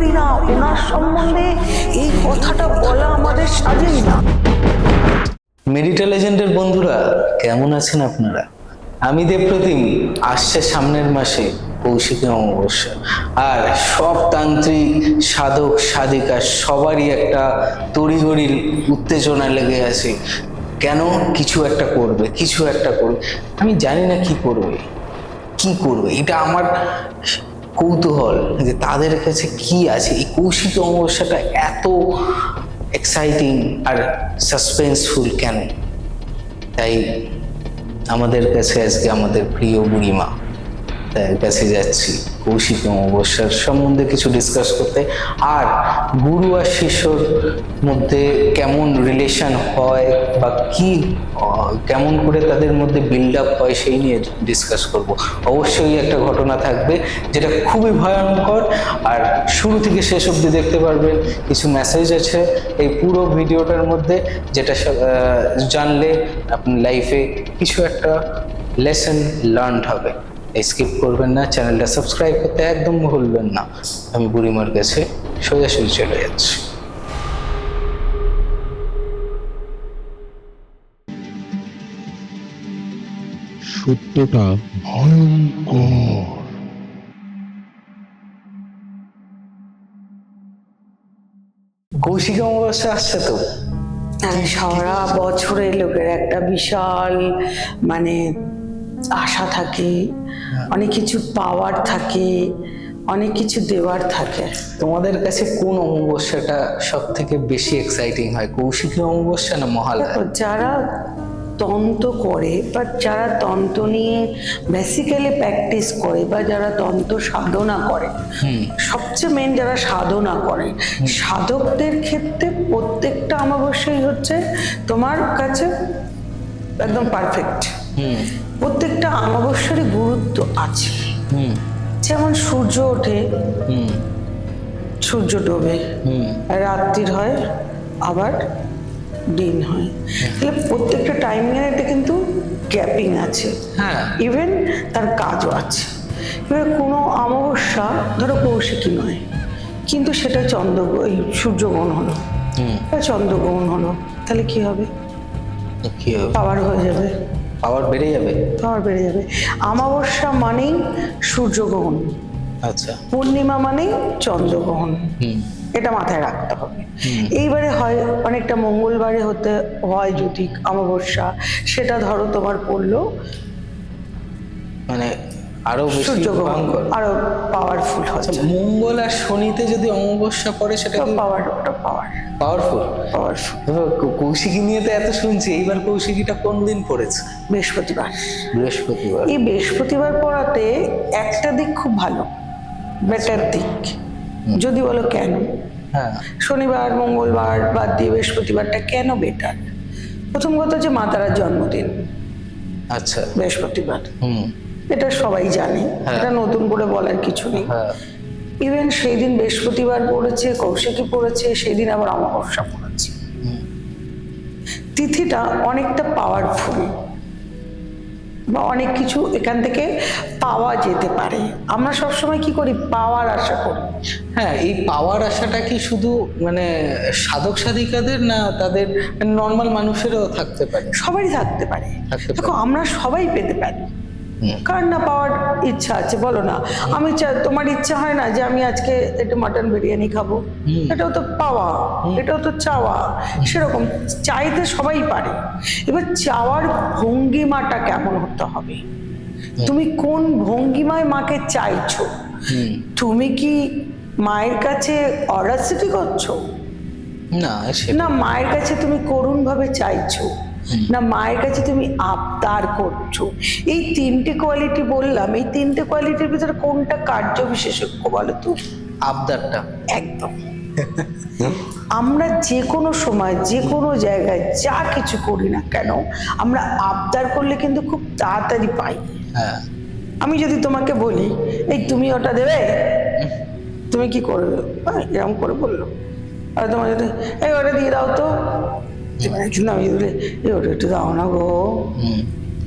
পারি না, ওনার সম্বন্ধে এই কথাটা বলা আমাদের সাজেই না। মেডিটেল এজেন্টের বন্ধুরা কেমন আছেন আপনারা? আমি দেবপ্রতিম। আসছে সামনের মাসে কৌশিকী অমাবস্যা, আর সব তান্ত্রিক সাধক সাধিকা সবারই একটা তড়িঘড়ির উত্তেজনা লেগে আছে। কেন? কিছু একটা করবে, কিছু একটা করবে। আমি জানি না কি করবে, এটা আমার কৌতূহল যে তাদের কাছে কি আছে। এই কৌশিকী অমাবস্যাটা এত এক্সাইটিং আর সাসপেন্সফুল কেন? তাই আমাদের কাছে আজকে আমাদের প্রিয় বুড়িমা, তার কাছে যাচ্ছি কৌশিকী অমাবস্যার সম্বন্ধে কিছু ডিসকাস করতে, আর গুরু আর শিষ্যর মধ্যে কেমন রিলেশন হয় বা কি কেমন করে তাদের মধ্যে বিল্ড আপ হয় সেই নিয়ে ডিসকাস করব। অবশ্যই একটা ঘটনা থাকবে যেটা খুবই ভয়ঙ্কর, আর শুরু থেকে শেষ অবধি দেখতে পারবেন। কিছু মেসেজ আছে এই পুরো ভিডিওটার মধ্যে, যেটা জানলে আপনার লাইফে কিছু একটা লেসন লার্ন হবে। স্কিপ করবেন না, চ্যানেলটা সাবস্ক্রাইব করতে একদম ভুলবেন না। আমি বুড়িমার কাছে সোজাসুজি চলে যাচ্ছি। সত্যটা ভয়ঙ্কর। কৌশিকী অমাবস্যা আসছে তো। সারা বছরে লোকের একটা বিশাল আশা থাকে, অনেক কিছু পাওয়ার থাকে, অনেক কিছু দেওয়ার থাকে। তোমাদের কাছে কোন অমাবস্যাটা সব থেকে বেশি এক্সাইটিং হয়, কৌশিকী অমাবস্যা না মহালয়া? দেখো, যারা তন্ত্র করে বা যারা তন্ত্র নিয়ে বেসিক্যালি প্র্যাকটিস করে বা যারা তন্ত্র সাধনা করে, সবচেয়ে মেন যারা সাধনা করে, সাধকদের ক্ষেত্রে প্রত্যেকটা অমাবস্যাই হচ্ছে তোমার কাছে একদম পারফেক্ট। প্রত্যেকটা অমাবস্যারই গুরুত্ব আছে। যেমন সূর্য ওঠে, সূর্য ডোবে, রাত্রির হয়, আবার দিন হয়। তাহলে প্রত্যেকটা টাইমিংয়ের কিন্তু গ্যাপিং আছে, ইভেন তার কাজও আছে। এবার কোনো অমাবস্যা ধরো কৌশিকী নয়, কিন্তু সেটা সূর্যগ্রহণ হলো বা চন্দ্রগ্রহণ হলো, তাহলে কি হবে? পাওয়ার হয়ে যাবে, পাওয়ার বেড়ে যাবে। অমাবস্যা মানেই সূর্যগ্রহণ, আচ্ছা, পূর্ণিমা মানেই চন্দ্রগ্রহণ, এটা মাথায় রাখতে হবে। এইবারে হয় অনেকটা মঙ্গলবারে হতে হয় যদি অমাবস্যা, সেটা ধরো তোমার পড়লো মানে আরো বেশি সূর্যগ্রহণ, আরো পাওয়ারফুল হচ্ছে। মঙ্গল আর শনিতে যদি অমাবস্যা পড়ে সেটা পাওয়ারফুল। কৌশিকী নিয়ে তো এত শুনছি, এইবার কৌশিকীটা কোন দিন পড়েছে? বৃহস্পতিবার। এই বৃহস্পতিবার পড়াতে একটা দিক খুব ভালো, বেটার দিক। যদি বলো কেন, শনিবার মঙ্গলবার বাদ দিয়ে বৃহস্পতিবারটা কেন বেটার? প্রথম কথা যে মা তারার জন্মদিন, আচ্ছা, বৃহস্পতিবার, এটা সবাই জানে, এটা নতুন করে বলার কিছু নেই। ইভেন সেই দিন বৃহস্পতিবার পড়েছে, কৌশিকী পড়েছে, সেই দিন আবার অমাবস্যা পড়েছে। তিথিটা অনেকটা পাওয়ারফুল বা অনেক কিছু এখান থেকে পাওয়া যেতে পারে। আমরা সবসময় কি করি? পাওয়ার আশা করি। এই পাওয়ার আশাটা কি শুধু সাধক সাধিকাদের না, তাদের নর্মাল মানুষেরও থাকতে পারে? সবারই থাকতে পারে। দেখো, আমরা সবাই পেতে পারি। কার না পাওয়ার ইচ্ছা আছে বলো না? আমি তোমার ইচ্ছা হয় না যে আমি আজকে একটু মাটন বিরিয়ানি খাবো? এটাও তো পাওয়া, এটাও তো চাওয়া। সেরকম চাইতে সবাই পারে। এবার চাওয়ার ভঙ্গিমাটা কেমন হতে হবে? তুমি কোন ভঙ্গিমায় মাকে চাইছো? তুমি কি মায়ের কাছে অরাসিটি করছো? না, মায়ের কাছে তুমি করুণ ভাবে চাইছো, না মায়ের কাছে তুমি আবদার করছো। এই তিনটে কোয়ালিটি বললাম, এই তিনটে কোয়ালিটির ভিতরে কোনটা কার্য বিশেষজ্ঞ বলো তো? আবদারটা। একদম। আমরা যে কোনো সময় যে কোনো জায়গায় যা কিছু করি না কেন, আমরা আবদার করলে কিন্তু খুব তাড়াতাড়ি পাই। আমি যদি তোমাকে বলি এই তুমি ওটা দেবে, তুমি কি করবে? এরকম করে বললো, আর তোমার যদি এই ওটা দিয়ে দাও তো, আমি দিলে ওটা একটু দাও না গো,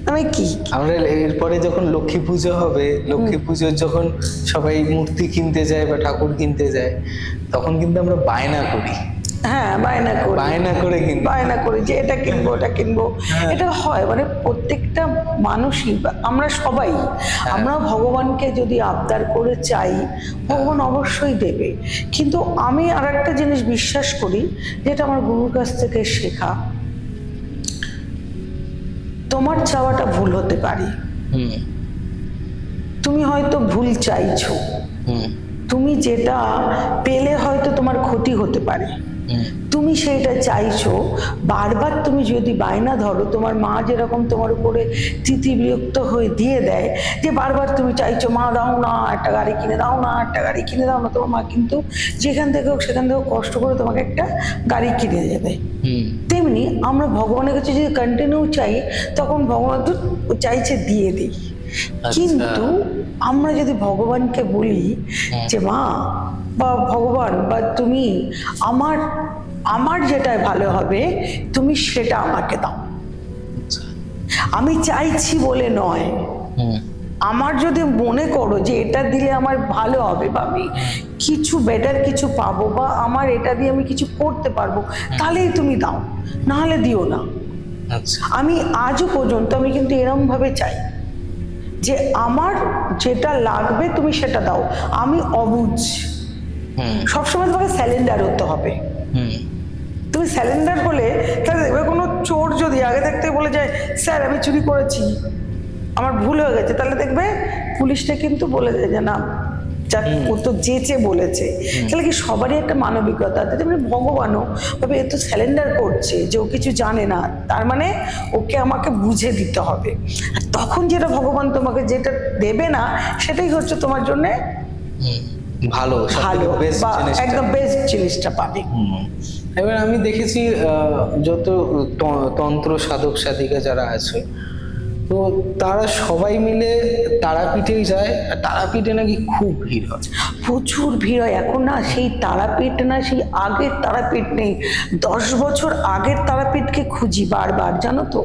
মানে কি আমরা এরপরে যখন লক্ষ্মী পুজো হবে, লক্ষ্মী পুজোর যখন সবাই মূর্তি কিনতে যায় বা ঠাকুর কিনতে যায়, তখন কিন্তু আমরা বায়না করি, হ্যাঁ বায়না করি, বায়না করে কিনতে। বায়না করি যে এটা কিনবো ওটা কিনবো। এটা হয় মানে প্রত্যেকটা মানুষই আমরা সবাই আমরা ভগবানকে যদি আবদার করে চাই ভগবান অবশ্যই দেবে। কিন্তু আমি আর একটা জিনিস বিশ্বাস করি, যেটা আমার গুরুর কাছ থেকে শেখা, তোমার চাওয়াটা ভুল হতে পারে, হুম তুমি হয়তো ভুল চাইছো, হুম তুমি যেটা পেলে হয়তো তোমার ক্ষতি হতে পারে, হুম তুমি সেইটা চাইছো। বারবার তুমি যদি বায়না ধরো, তোমার মা যেরকম তোমার উপরে তিতি বিরক্ত হয়ে দিয়ে দেয়, যে বারবার তুমি চাইছো মা দাও না একটা গাড়ি কিনে দাও না, একটা গাড়ি কিনে দাও না, তোমার মা কিন্তু যেখান থেকে হোক সেখান থেকে কষ্ট করে তোমাকে একটা গাড়ি কিনে দেবে। হুম তেমনি আমরা ভগবানের কাছে যদি কন্টিনিউ চাই, তখন ভগবান তো চাইছে দিয়ে দিই। কিন্তু আমরা যদি ভগবানকে বলি যে মা বা ভগবান বা তুমি আমার আমার যেটাই ভালো হবে তুমি সেটা আমাকে দাও, আচ্ছা, আমি চাইছি বলে নয়, হুম আমার যদি মনে করো যে এটা দিলে আমার ভালো হবে বা আমি কিছু বেটার কিছু পাবো বা আমার এটা দিয়ে আমি কিছু করতে পারবো, তাহলেই তুমি দাও, নাহলে দিও না। আচ্ছা, আমি আজও পর্যন্ত আমি কিন্তু এরম ভাবে চাই যে আমার যেটা লাগবে তুমি সেটা দাও, আমি অবুঝ। হুম সবসময় তোমাকে স্যালেন্ডার হতে হবে। হুম তুমি স্যালেন্ডার হলে তাহলে দেখবে কোনো চোর যদি আগে থাকতে বলে যায় স্যার আমি চুরি করেছি, আমার ভুল হয়ে গেছে, তাহলে দেখবে পুলিশটা কিন্তু বলে দেয় যে না ও তো যেচে বলেছে। তাহলে কি সবারই একটা মানবিকতা আছে, তেমনি ভগবানও ভাবে এ তো স্যালেন্ডার করছে যে ও কিছু জানে না, তার মানে ওকে আমাকে বুঝে দিতে হবে। আর তখন যেটা ভগবান তোমাকে যেটা দেবে না সেটাই হচ্ছে তোমার জন্য হুম, ভালো, ভালো বেস্ট বা জিনিসটা। একদম বেস্ট জিনিসটা পাবে। হুম। এবার আমি দেখেছি যত তন্ত্র সাধক সাধিকা যারা আছে, তো তারা সবাই মিলে তারাপীঠেই যায়, আর তারাপীঠে নাকি খুব ভিড় হয়। প্রচুর ভিড় হয় এখন না, সেই তারাপীঠ না, সেই আগের তারাপীঠ নেই। 10 বছর আগের তারাপীঠকে খুঁজি বারবার, জানো তো,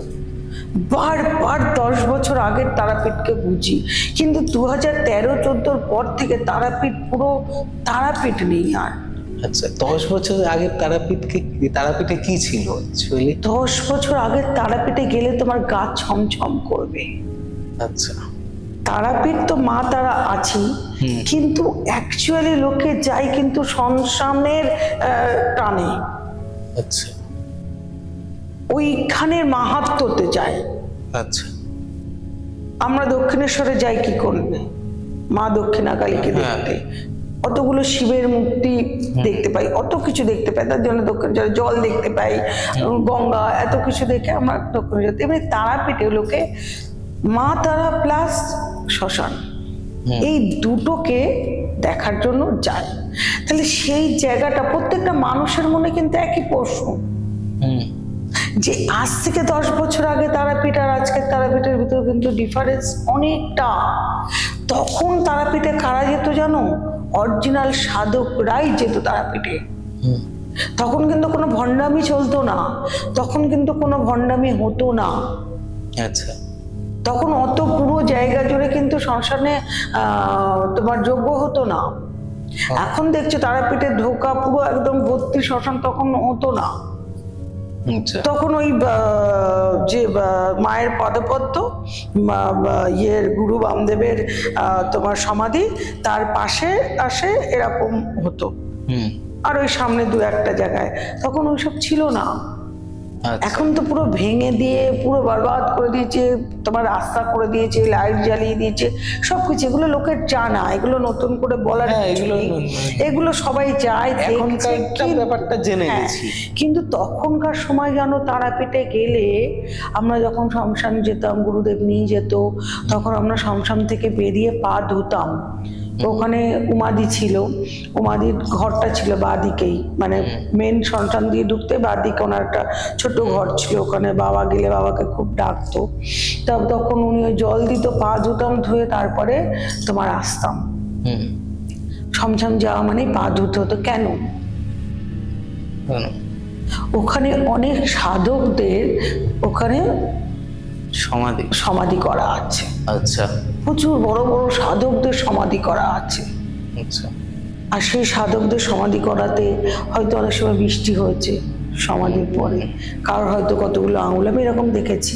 বারবার 10 বছর আগের তারাপীঠকে খুঁজি, কিন্তু 2013-14 পর থেকে তারাপীঠ পুরো তারাপীঠ নেই আর। আচ্ছা, 10 বছর আগের তারাপীঠে কি ছিল অ্যাকচুয়ালি? 10 বছর আগের তারাপীঠে গেলে তোমার গা ছমছম করবে। আচ্ছা, তারাপীঠ তো মা তারা আছি, কিন্তু অ্যাকচুয়ালি লোকে যায় কিন্তু শ্মশানের টানে, আচ্ছা, ওইখানের মাহাত্ম্যতে যায়। আচ্ছা, আমরা দক্ষিণেশ্বরে যাই কি করবে, মা দক্ষিণাকালীকে দেখতে, অতগুলো শিবের মূর্তি দেখতে পাই, অত কিছু দেখতে পাই, তার জন্য দক্ষিণেশ্বরে জল দেখতে পাই, গঙ্গা, এত কিছু দেখে আমরা দক্ষিণেশ্বর। এমনি তারাপীঠে লোকে মা তারা প্লাস শ্মশান এই দুটোকে দেখার জন্য যায়। তাহলে সেই জায়গাটা প্রত্যেকটা মানুষের মনে কিন্তু একই প্রশ্ন, হুম যে আজ থেকে 10 বছর আগে তারাপীঠ আর আজকের তারাপীঠের ভিতরে কিন্তু ডিফারেন্স অনেকটা। তখন তারাপীঠে কারা যেত জানো? অরিজিনাল সাধকরাই যেত তারাপীঠে। হুম তখন কিন্তু কোনো ভণ্ডামি চলতো না, তখন কিন্তু কোনো ভণ্ডামি হতো না। আচ্ছা, তখন অত পুরো জায়গা জুড়ে কিন্তু শ্মশানে তোমার যজ্ঞ হতো না। এখন দেখছো তারাপীঠে ঢোকা পুরো একদম ভর্তি শ্মশান, তখন হতো না। আচ্ছা, তখন ওই যে মায়ের পদপদ্ম ইয়ের গুরু বামদেবের তোমার সমাধি, তার পাশে আসে এরকম হতো। হুম আর ওই সামনে 2-1টা জায়গায়, তখন ওইসব ছিল না। আচ্ছা, এখন তো পুরো ভেঙে দিয়ে পুরো বরবাদ করে দিয়েছে, তোমার রাস্তা করে দিয়েছে, লাইট জ্বালিয়ে দিয়েছে, সবকিছু। এগুলো লোকের জানা, এগুলো নতুন করে বলার হ্যাঁ, কিছু এগুলো নেই। এগুলো সবাই যায়, এখনকার ব্যাপারটা জেনে হ্যাঁ, গেছি। কিন্তু তখনকার সময় জানো তারাপীঠে গেলে, আমরা যখন শ্মশান যেতাম, গুরুদেব নিয়ে যেত, তখন আমরা শ্মশান থেকে বেরিয়ে পা ধুতাম। তো ওখানে উমাদি ছিল, উমাদির ঘরটা ছিল বাঁদিকেই, মানে মেন শ্মশান দিয়ে ঢুকতে বাঁদিকে ওনার একটা ছোট ঘর ছিল, ওখানে বাবা গেলে বাবাকে খুব ডাকতো। তখন উনি ওই জল দিত, পা ধুতাম, ধুয়ে তারপরে তোমার আসতাম। হুম শ্মশান যাওয়া মানে পা ধুতে হতো। কেন? কেন? ওখানে অনেক সাধকদের ওখানে সমাধি করা আছে। আচ্ছা প্রচুর বড় বড় সাধকদের সমাধি করা আছে। আচ্ছা। আর সেই সাধকদের সমাধি করাতে হয়তো অনেক সময় বৃষ্টি হয়েছে সমাধির পরে, কারোর হয়তো কতগুলো আঙুল, আমি এরকম দেখেছি,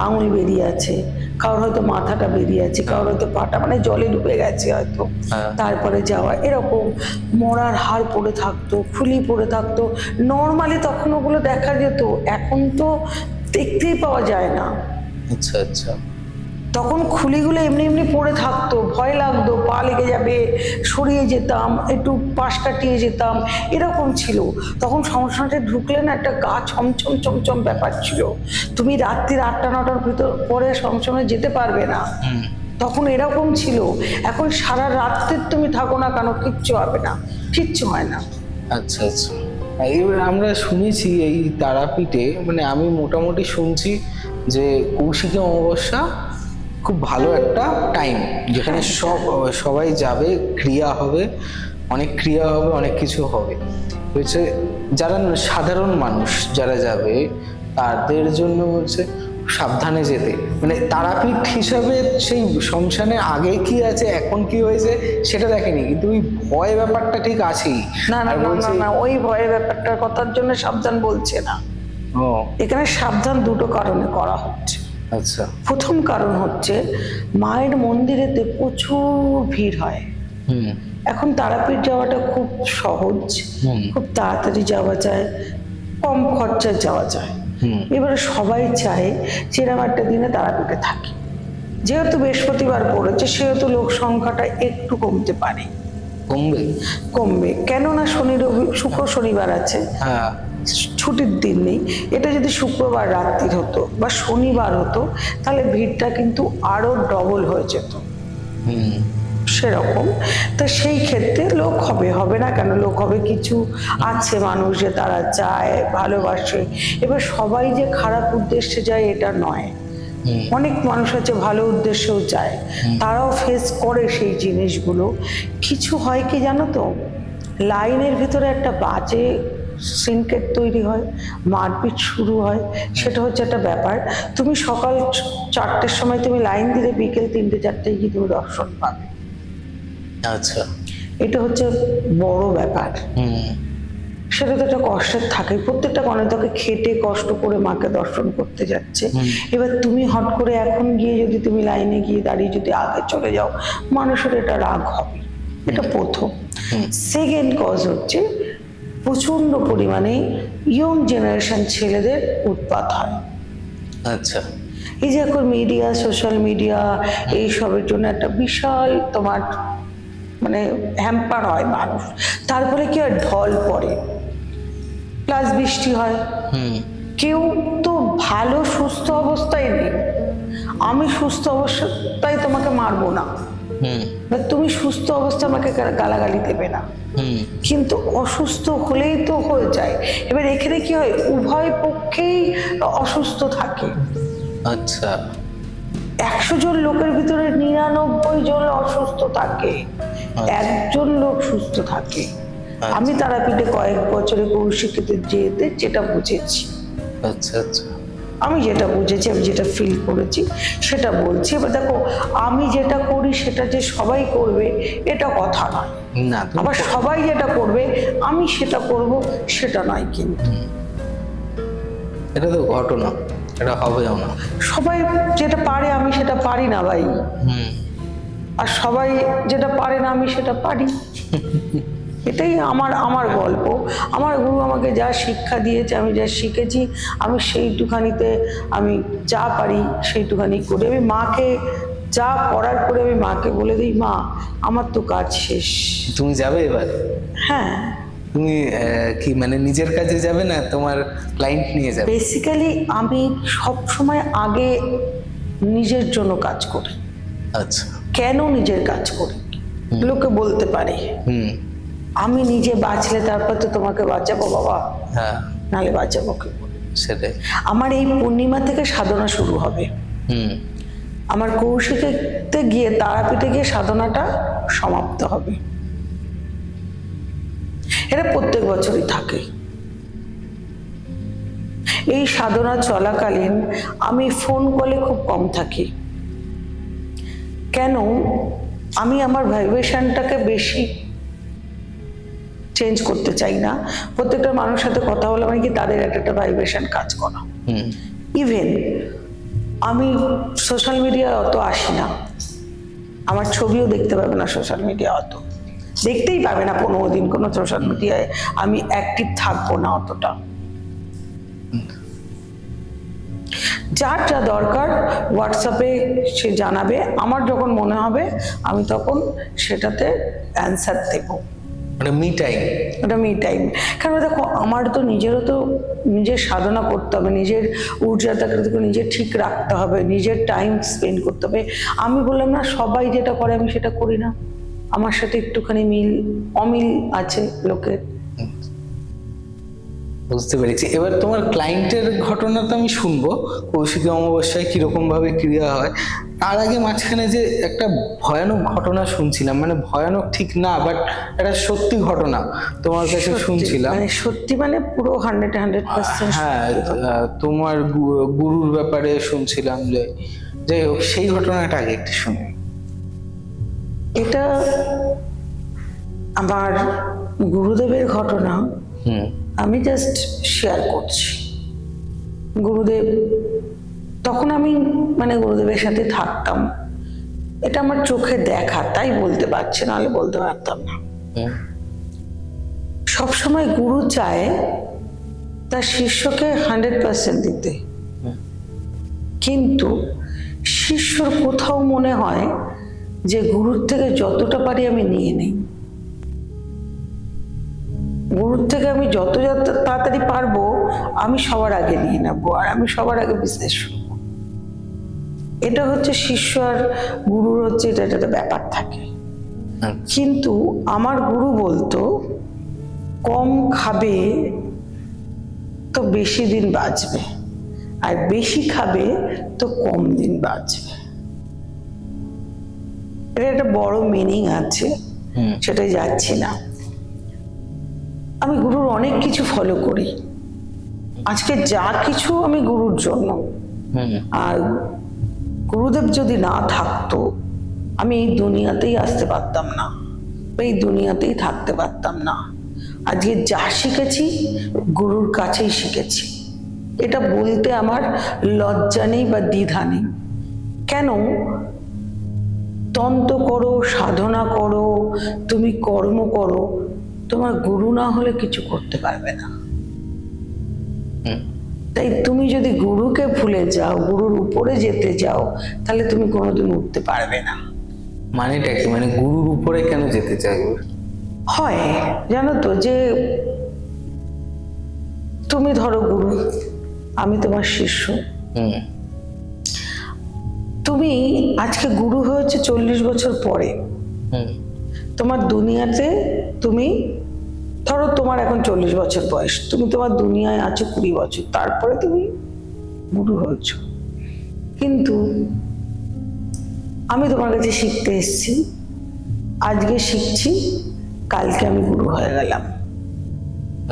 আঙুল বেরিয়ে আছে, কারোর হয়তো মাথাটা বেরিয়ে আছে, কারোর হয়তো পাটা মানে জলে ডুবে গেছে হয়তো, তারপরে যাওয়া এরকম মরার হাড় পড়ে থাকতো, খুলি পড়ে থাকতো। নর্মালি তখন ওগুলো দেখা যেত, এখন তো দেখতেই পাওয়া যায় না। আচ্ছা আচ্ছা। তখন খুলিগুলো এমনি এমনি পড়ে থাকতো, ভয় লাগতো, পা লেগে যাবে, সরিয়ে যেতাম, একটু পাশ কাটিয়ে যেতাম, এরকম ছিল। তখন শ্মশানে ঢুকলে না একটা গা ছমছম চমচম ব্যাপার ছিল। তুমি রাত্রির 8টা-9টার ভিতর পরে শ্মশানে যেতে পারবে না, তখন এরকম ছিল। এখন সারা রাত্রে তুমি থাকো না কেন, কিচ্ছু হবে না, কিচ্ছু হয় না। আচ্ছা আচ্ছা। এবার আমরা শুনেছি এই তারাপীঠে, মানে আমি মোটামুটি শুনছি যে কৌশিকী অমাবস্যা খুব ভালো একটা টাইম, যেখানে সবাই যাবে, ক্রিয়া হবে, অনেক ক্রিয়া হবে, অনেক কিছু হবে। হচ্ছে যারা সাধারণ মানুষ যারা যাবে তাদের জন্য হচ্ছে সাবধানে যেতে, মানে তারাপীঠ হিসাবে সেই শ্মশানে আগে কি আছে এখন কি হয়েছে সেটা দেখেনি, কিন্তু ওই ভয় ব্যাপারটা ঠিক আছেই। না না না না না, ওই ভয়ের ব্যাপারটার কথার জন্য সাবধান বলছে না। ও এখানে সাবধান দুটো কারণে করা হচ্ছে। আচ্ছা। প্রথম কারণ হচ্ছে মায়ের মন্দিরেতে প্রচুর ভিড় হয়। এখন তারাপীঠ যাওয়াটা খুব সহজ, খুব তাড়াতাড়ি যাওয়া যায়, কম খরচায় যাওয়া যায়। এবারে সবাই চায় যে এরকম একটা দিনে তারাপীঠে থাকি, যেহেতু বৃহস্পতিবার পড়েছে সেহেতু লোক সংখ্যাটা একটু কমতে পারে। কমবে কেননা শনি রবি শুক্র শনিবার আছে, ছুটির দিন নেই। এটা যদি শুক্রবার রাত্রির হতো বা শনিবার হতো তাহলে ভিড়টা কিন্তু আরো ডবল হয়ে যেত। সেরকম তো সেই ক্ষেত্রে লোক হবে না কেন, লোক হবে, কিছু আছে মানুষ যে তারা চায়, ভালোবাসে। এবার সবাই যে খারাপ উদ্দেশ্যে যায় এটা নয়, অনেক মানুষ আছে ভালো উদ্দেশ্যেও যায়, তারাও ফেস করে সেই জিনিসগুলো। কিছু হয় কি জানো তো, লাইনের ভিতরে একটা বাজে সিনকেট তৈরি হয়, মারপিট শুরু হয়, সেটা হচ্ছে একটা ব্যাপার। তুমি সকাল 4টের সময় তুমি লাইন দিলে বিকেল 3টে-4টায় গিয়ে তুমি দর্শন পাবে। আচ্ছা, এটা হচ্ছে বড় ব্যাপার। সেটা তো একটা কষ্টের থাকে, প্রত্যেকটা গণতাকে খেটে কষ্ট করে মাকে দর্শন করতে যাচ্ছে। এবার তুমি হট করে এখন গিয়ে যদি তুমি লাইনে গিয়ে দাঁড়িয়ে যদি আগে চলে যাও, মানুষের এটা রাগ হবে, এটা প্রথম। সেকেন্ড কজ হচ্ছে প্রচন্ড পরিমাণে ইয়ং জেনারেশন ছেলেদের উৎপাত হয়। আচ্ছা, এই যে এখন মিডিয়া, সোশ্যাল মিডিয়া এইসবের জন্য একটা বিশাল তোমার মানে হ্যাম্পার হয় মানুষ। তারপরে কি হয়, ঢল পড়ে, প্লাস বৃষ্টি হয়। কেউ তো ভালো সুস্থ অবস্থায় নেই। আমি সুস্থ অবস্থায় তোমাকে মারবো না, তুমি সুস্থ অবস্থায় আমাকে গালাগালি দেবে না, কিন্তু অসুস্থ হলেই তো হয়ে যায়। এবার এখানে কি হয়, উভয় পক্ষেই অসুস্থ থাকে। আচ্ছা, 100 জন লোকের ভিতরে 99 জন অসুস্থ থাকে, একজন লোক সুস্থ থাকে। আমি তারাপীঠে কয়েক বছরে কৌশিকীতে যেতে যেটা বুঝেছি, আচ্ছা আচ্ছা, আমি যেটা বুঝেছি, আমি যেটা ফিল করেছি সেটা বলছি। এবার দেখো, আমি যেটা করি সেটা যে সবাই করবে এটা কথা নয়, না আবার সবাই যেটা করবে আমি সেটা করব সেটা নয়। কিন্তু এটা তো ঘটনা, এটা হবেও না। সবাই যেটা পারে আমি সেটা পারি না ভাই, আর সবাই যেটা পারে না আমি সেটা পারি। এটাই আমার গল্প। আমার গুরু আমাকে যা শিক্ষা দিয়েছে, আমি যা শিখেছি, আমি সেইটুখানিতে আমি যা পারি সেইটুখানি করি। আমি মাকে যা করার করে আমি মাকে বলে দিই, মা আমার তো কাজ শেষ। তুমি যাবে এবার? হ্যাঁ। তুমি কি মানে নিজের কাজে যাবে না তোমার ক্লায়েন্ট নিয়ে যাবে? বেসিক্যালি আমি সব সময় আগে নিজের জন্য কাজ করি। আচ্ছা, কেন নিজের কাজ করি লোকে বলতে পারে, আমি নিজে বাঁচলে তারপর তো তোমাকে বাঁচাবো বাবা, নাহলে বাঁচাবো কি? সেটাই। আমার এই পূর্ণিমা থেকে সাধনা শুরু হবে। আমার কৌশিকীতে গিয়ে তারাপীঠে গিয়ে সাধনাটা সমাপ্ত হবে। এটা প্রত্যেক বছরই থাকে। এই সাধনা চলাকালীন আমি ফোন কলে খুব কম থাকি। কেন? আমি আমার ভাইব্রেশনটাকে বেশি চেঞ্জ করতে চাই না। প্রত্যেকটা মানুষের সাথে কথা বলে মানে কি তাদের একটা ভাইব্রেশন কাজ করা। ইভেন আমি সোশ্যাল মিডিয়া অত আসি না, আমার ছবিও দেখতে পাবে না সোশ্যাল মিডিয়া, অত দেখতেই পাবে না 15 দিন কোনো সোশ্যাল মিডিয়ায় আমি অ্যাক্টিভ থাকবো না অতটা। যার যা দরকার হোয়াটসঅ্যাপে সে জানাবে, আমার যখন মনে হবে আমি তখন সেটাতে অ্যান্সার দেবো। মানে মি টাইম, ওটা মি টাইম। কারণ দেখো আমার তো নিজেরও তো নিজের সাধনা করতে হবে, নিজের ঊর্জাটাকে নিজে ঠিক রাখতে হবে, নিজের টাইম স্পেন্ড করতে হবে। আমি বললাম না সবাই যেটা করে আমি সেটা করি না, আমার সাথে একটুখানি অমিল আছে লোকের। বুঝতে পেরেছি। এবার তোমার ক্লায়েন্টের ঘটনা তো আমি শুনবো, কৌশিকী অমাবস্যায় কিরকম ভাবে ক্রিয়া হয়। তার আগে মাঝখানে যে একটা ভয়ানক ঘটনা শুনছিলাম, মানে ভয়ানক ঠিক না, বাট একটা সত্যি ঘটনা তোমার কাছে শুনছিলাম। মানে সত্যি মানে পুরো 100%। হ্যাঁ, তোমার গুরুর ব্যাপারে শুনছিলাম। যে যাই হোক, সেই ঘটনাটা আগে একটু শুনি। এটা আমার গুরুদেবের ঘটনা, আমি জাস্ট শেয়ার করছি। গুরুদেব, তখন আমি মানে গুরুদেবের সাথে থাকতাম, এটা আমার চোখে দেখা, তাই বলতে পারছি, নাহলে বলতে পারতাম না। সবসময় গুরু চায় তার শিষ্যকে 100% দিতে, কিন্তু শিষ্যর কোথাও মনে হয় যে গুরুর থেকে যতটা পারি আমি নিয়ে নেই, গুরুর থেকে আমি যত তাড়াতাড়ি পারবো আমি সবার আগে নিয়ে নেবো, আর আমি সবার আগে বিজনেস শুরু করবো। এটা হচ্ছে শিষ্য আর গুরুর হচ্ছে এটা একটা ব্যাপার থাকে। কিন্তু আমার গুরু বলতো কম খাবে তো বেশি দিন বাঁচবে, আর বেশি খাবে তো কম দিন বাঁচবে। এটা একটা বড় মিনিং আছে, সেটাই যাচ্ছি না। আমি গুরুর অনেক কিছু ফলো করি, আজকে যা কিছু আমি গুরুর জন্য। আর গুরুদেব যদি না থাকতো আমি এই দুনিয়াতেই আসতে পারতাম না, এই দুনিয়াতেই থাকতে পারতাম না। আজকে যা শিখেছি গুরুর কাছেই শিখেছি, এটা বলতে আমার লজ্জা নেই বা দ্বিধা নেই। কেন? তন্ত্র করো, সাধনা করো, তুমি কর্ম করো, তোমার গুরু না হলে কিছু করতে পারবে না। তাই তুমি যদি গুরুকে ভুলে যাও, গুরুর উপরে যেতে যাও, তাহলে তুমি কোনোদিন উঠতে পারবে না। মানেটা কি? মানে গুরুর উপরে কেন যেতে চাইবে? হয় জানো তো, যে তুমি ধরো গুরু, আমি তোমার শিষ্য, তুমি আজকে গুরু হয়েছে 40 বছর পরে। তোমার দুনিয়াতে তুমি ধরো তোমার এখন 40 বছর বয়স, তুমি তোমার দুনিয়ায় আছো 20 বছর, তারপরে তুমি গুরু হয়েছ। কিন্তু আমি তোমার কাছে শিখতে এসেছি, আজকে শিখছি, কালকে আমি গুরু হয়ে গেলাম।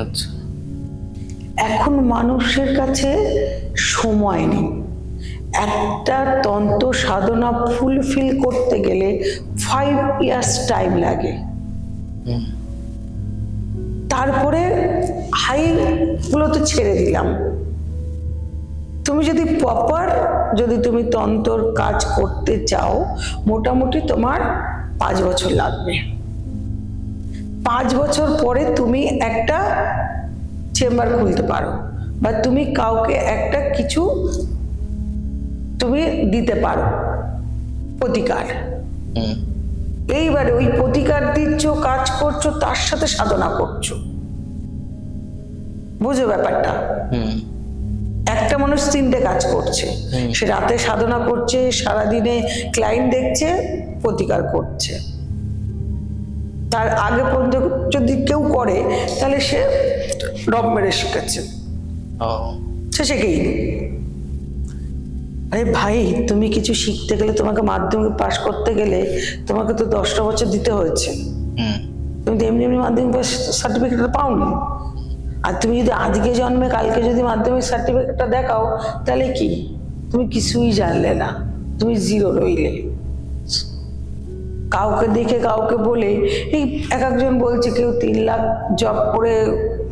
আচ্ছা, এখন মানুষের কাছে সময় নেই। একটা তন্ত্র সাধনা ফুলফিল করতে গেলে 5 years টাইম লাগে। তারপরে হাই গুলো তো ছেড়ে দিলাম। তুমি যদি প্রপার যদি তুমি তন্ত্রর কাজ করতে চাও, মোটামুটি তোমার 5 বছর লাগবে। 5 বছর পরে তুমি একটা চেম্বার খুলতে পারো, বা তুমি কাউকে একটা কিছু তুমি দিতে পারো প্রতিকার। এইবারে ওই প্রতিকার দিচ্ছ, কাজ করছো, তার সাথে সাধনা করছো। বুঝো ব্যাপারটা? একটা মানুষ 3টে কাজ করছে, সে রাতে সাধনা করছে, সারাদিনে ক্লায়েন্ট দেখছে, প্রতিকার করছে। তার আগে পর্যন্ত যদি কেউ করে তাহলে সে রব মেরে শিখেছে, সে শিখেই। আরে ভাই, তুমি কিছু শিখতে গেলে, তোমাকে মাধ্যমিক পাশ করতে গেলে তোমাকে তো 10টা বছর দিতে হয়েছে। তুমি তো এমনি এমনি মাধ্যমিক পাস সার্টিফিকেট পাওনি। আর তুমি যদি আজকে জন্মে কালকে যদি মাধ্যমিক সার্টিফিকেটটা দেখাও, তাহলে কি তুমি কিছুই জানলে না, তুমি জিরো রইলে। কাউকে দেখে কাউকে বলে, এই এক একজন বলছে কেউ 3 লাখ জব করে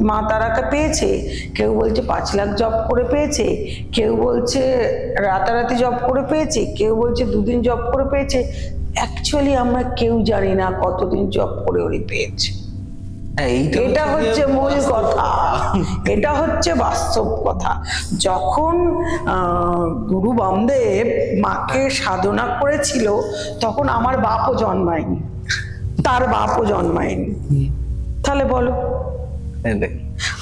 মা তারাকে পেয়েছে, কেউ বলছে 5 লাখ জব করে পেয়েছে, কেউ বলছে রাতারাতি জব করে পেয়েছে, কেউ বলছে 2 দিন জব করে পেয়েছে। অ্যাকচুয়ালি আমরা কেউ জানি না কতদিন জব করে উনি পেয়েছে। এটা হচ্ছে মূল কথা, এটা হচ্ছে বাস্তব কথা। যখন গুরু বামদেব মাকে সাধনা করেছিল, তখন আমার বাপও জন্মায়নি, তার বাপও জন্মায়নি। তাহলে বলো,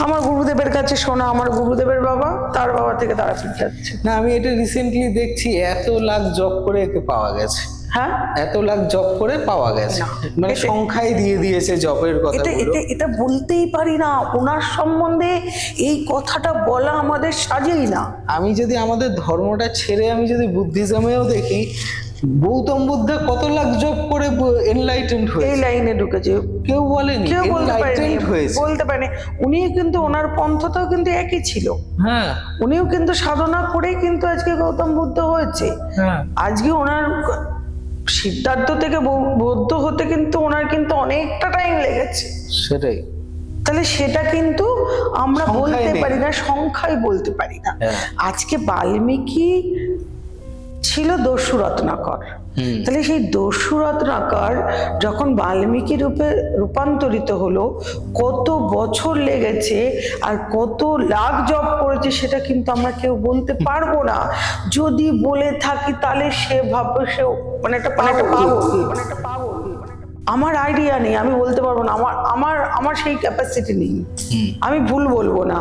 আমার গুরুদেবের কাছে শোনা, আমার গুরুদেবের বাবা, তার বাবা থেকে তারাপীঠ যাচ্ছে। না, আমি এটা রিসেন্টলি দেখছি, এত লাখ জব করে একে পাওয়া গেছে। হ্যাঁ, এত লাখ জব করে পাওয়া গেছে, মানে সংখ্যায় দিয়ে দিয়েছে জবের কথা। এটা বলতেই পারি না, ওনার সম্বন্ধে এই কথাটা বলা আমাদের সাজেই না। আমি যদি আমাদের ধর্মটা ছেড়ে আমি যদি বুদ্ধিজমেও দেখি, গৌতম বুদ্ধ কত লাখ জব করে এনলাইটেন্ড হয়েছে। এই লাইনে ঢুকেছে, কেউ বলেনি, কেউ বলতে পারেনি, হয়েছে। বলতে পারেনি। উনিও কিন্তু, ওনার পন্থটাও কিন্তু একই ছিল। হ্যাঁ, উনিও কিন্তু সাধনা করেই কিন্তু আজকে গৌতম বুদ্ধ হয়েছে। হ্যাঁ, আজকে ওনার সিদ্ধার্থ থেকে বৌদ্ধ হতে কিন্তু ওনার কিন্তু অনেকটা টাইম লেগেছে। সেটাই। তাহলে সেটা কিন্তু আমরা সংখ্যায় বলতে নেই। পারি না, সংখ্যায় বলতে পারি না। হ্যাঁ। আজকে বাল্মীকি ছিল দস্যু রত্নাকর, তাহলে সেই দস্যু রত্নাকর যখন বাল্মীকি রূপে রূপান্তরিত হলো, কত বছর লেগেছে আর কত লাখ জব করেছে, সেটা কিন্তু আমরা কেউ বলতে পারবো না। যদি বলে থাকি তাহলে সে ভাববে সে মানে একটা পাবো। আমার আইডিয়া নেই, আমি বলতে পারবো না, আমার সেই ক্যাপাসিটি নেই। আমি ভুল বলবো না,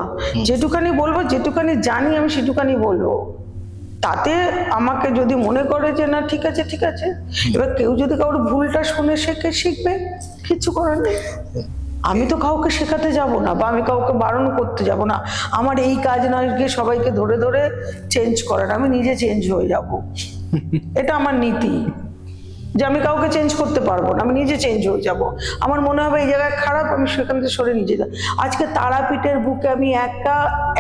যেটুকানি বলবো, যেটুকানি জানি আমি সেটুকানি বলবো। তাতে আমাকে যদি মনে করে যে না ঠিক আছে ঠিক আছে, এবার কেউ যদি কারোর ভুলটা শুনে শিখবে, কিচ্ছু করার নেই। আমি তো কাউকে শেখাতে যাব না, বা আমি কাউকে বারণ করতে যাব না। আমার এই কাজ নয় গিয়ে সবাইকে ধরে ধরে চেঞ্জ করার, আমি নিজে চেঞ্জ হয়ে যাব। এটা আমার নীতি, যে আমি কাউকে চেঞ্জ করতে পারবো না, আমি নিজে চেঞ্জ হয়ে যাব। আমার মনে হবে এই জায়গায় খারাপ, আমি সেখান থেকে সরে নিজে যাই। আজকে তারাপীঠের বুকে আমি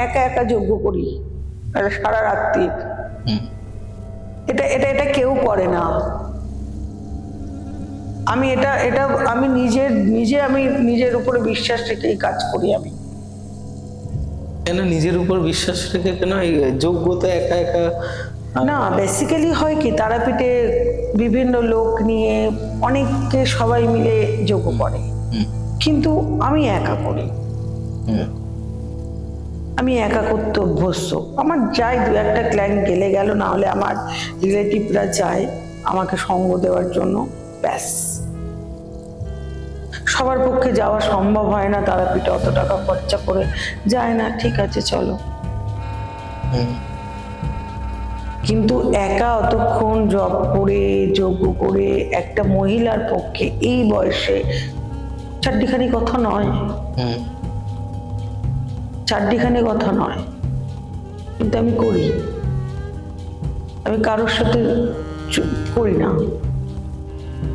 একা যজ্ঞ করি সারা রাত্রি। এটা কেউ করে না। আমি আমি নিজের উপরে বিশ্বাস রেখে এই কাজ করি। আমি কেন নিজের উপর বিশ্বাস রেখে, কেন এই যোগ্যতা একা একা? না, বেসিক্যালি হয় কি, তারাপীঠে বিভিন্ন লোক নিয়ে অনেককে সবাই মিলে যোগ্য করে, কিন্তু আমি একা করি। আমি একা করতে অভ্যস্ত। আমার যাই 2-1 ক্লায়েন্ট গেলে গেল, না হলে আমার রিলেটিভরা যায় আমাকে সঙ্গ দেওয়ার জন্য, ব্যাস। সবার পক্ষে যাওয়া সম্ভব হয় না, তারাপীঠে অত টাকা খরচা করে যায় না, ঠিক আছে চলো। কিন্তু একা অতক্ষণ জব করে যোগ্য করে একটা মহিলার পক্ষে এই বয়সে চারটিখানি কথা নয়, চারটিখানি কথা নয়। কিন্তু আমি করি, আমি কারোর সাথে করি না।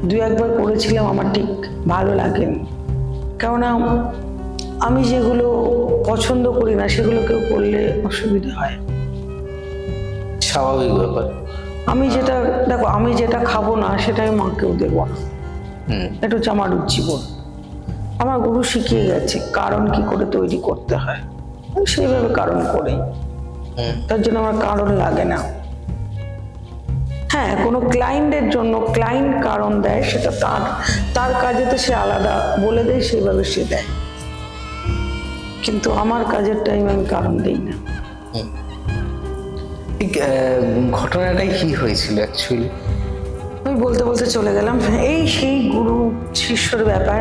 2-1 করেছিলাম, আমার ঠিক ভালো লাগেনি। কেননা আমি যেগুলো পছন্দ করি না সেগুলো কেউ করলে অসুবিধা হয়, স্বাভাবিক ব্যাপার। আমি যেটা খাবো না সেটা আমি মাকেও দেবো না। এটা হচ্ছে আমার উজ্জীবন। আমার গুরু শিখিয়ে গেছে কারণ কি করে তৈরি করতে হয়, আমি সেইভাবে কারণ করি। তার জন্য আমার কারণ লাগে না। হ্যাঁ, কোনো ক্লায়েন্টের জন্য ক্লায়েন্ট কারণ দেয়, সেটা তার কাজে তো সে আলাদা বলে দেয়, সেইভাবে সে দেয়। কিন্তু আমার কাজের টাইম আমি কারণ দিই না। ঘটনাটাই কি হয়েছিল অ্যাকচুয়ালি? আমি বলতে বলতে চলে গেলাম। এই সেই গুরু শিষ্যর ব্যাপার।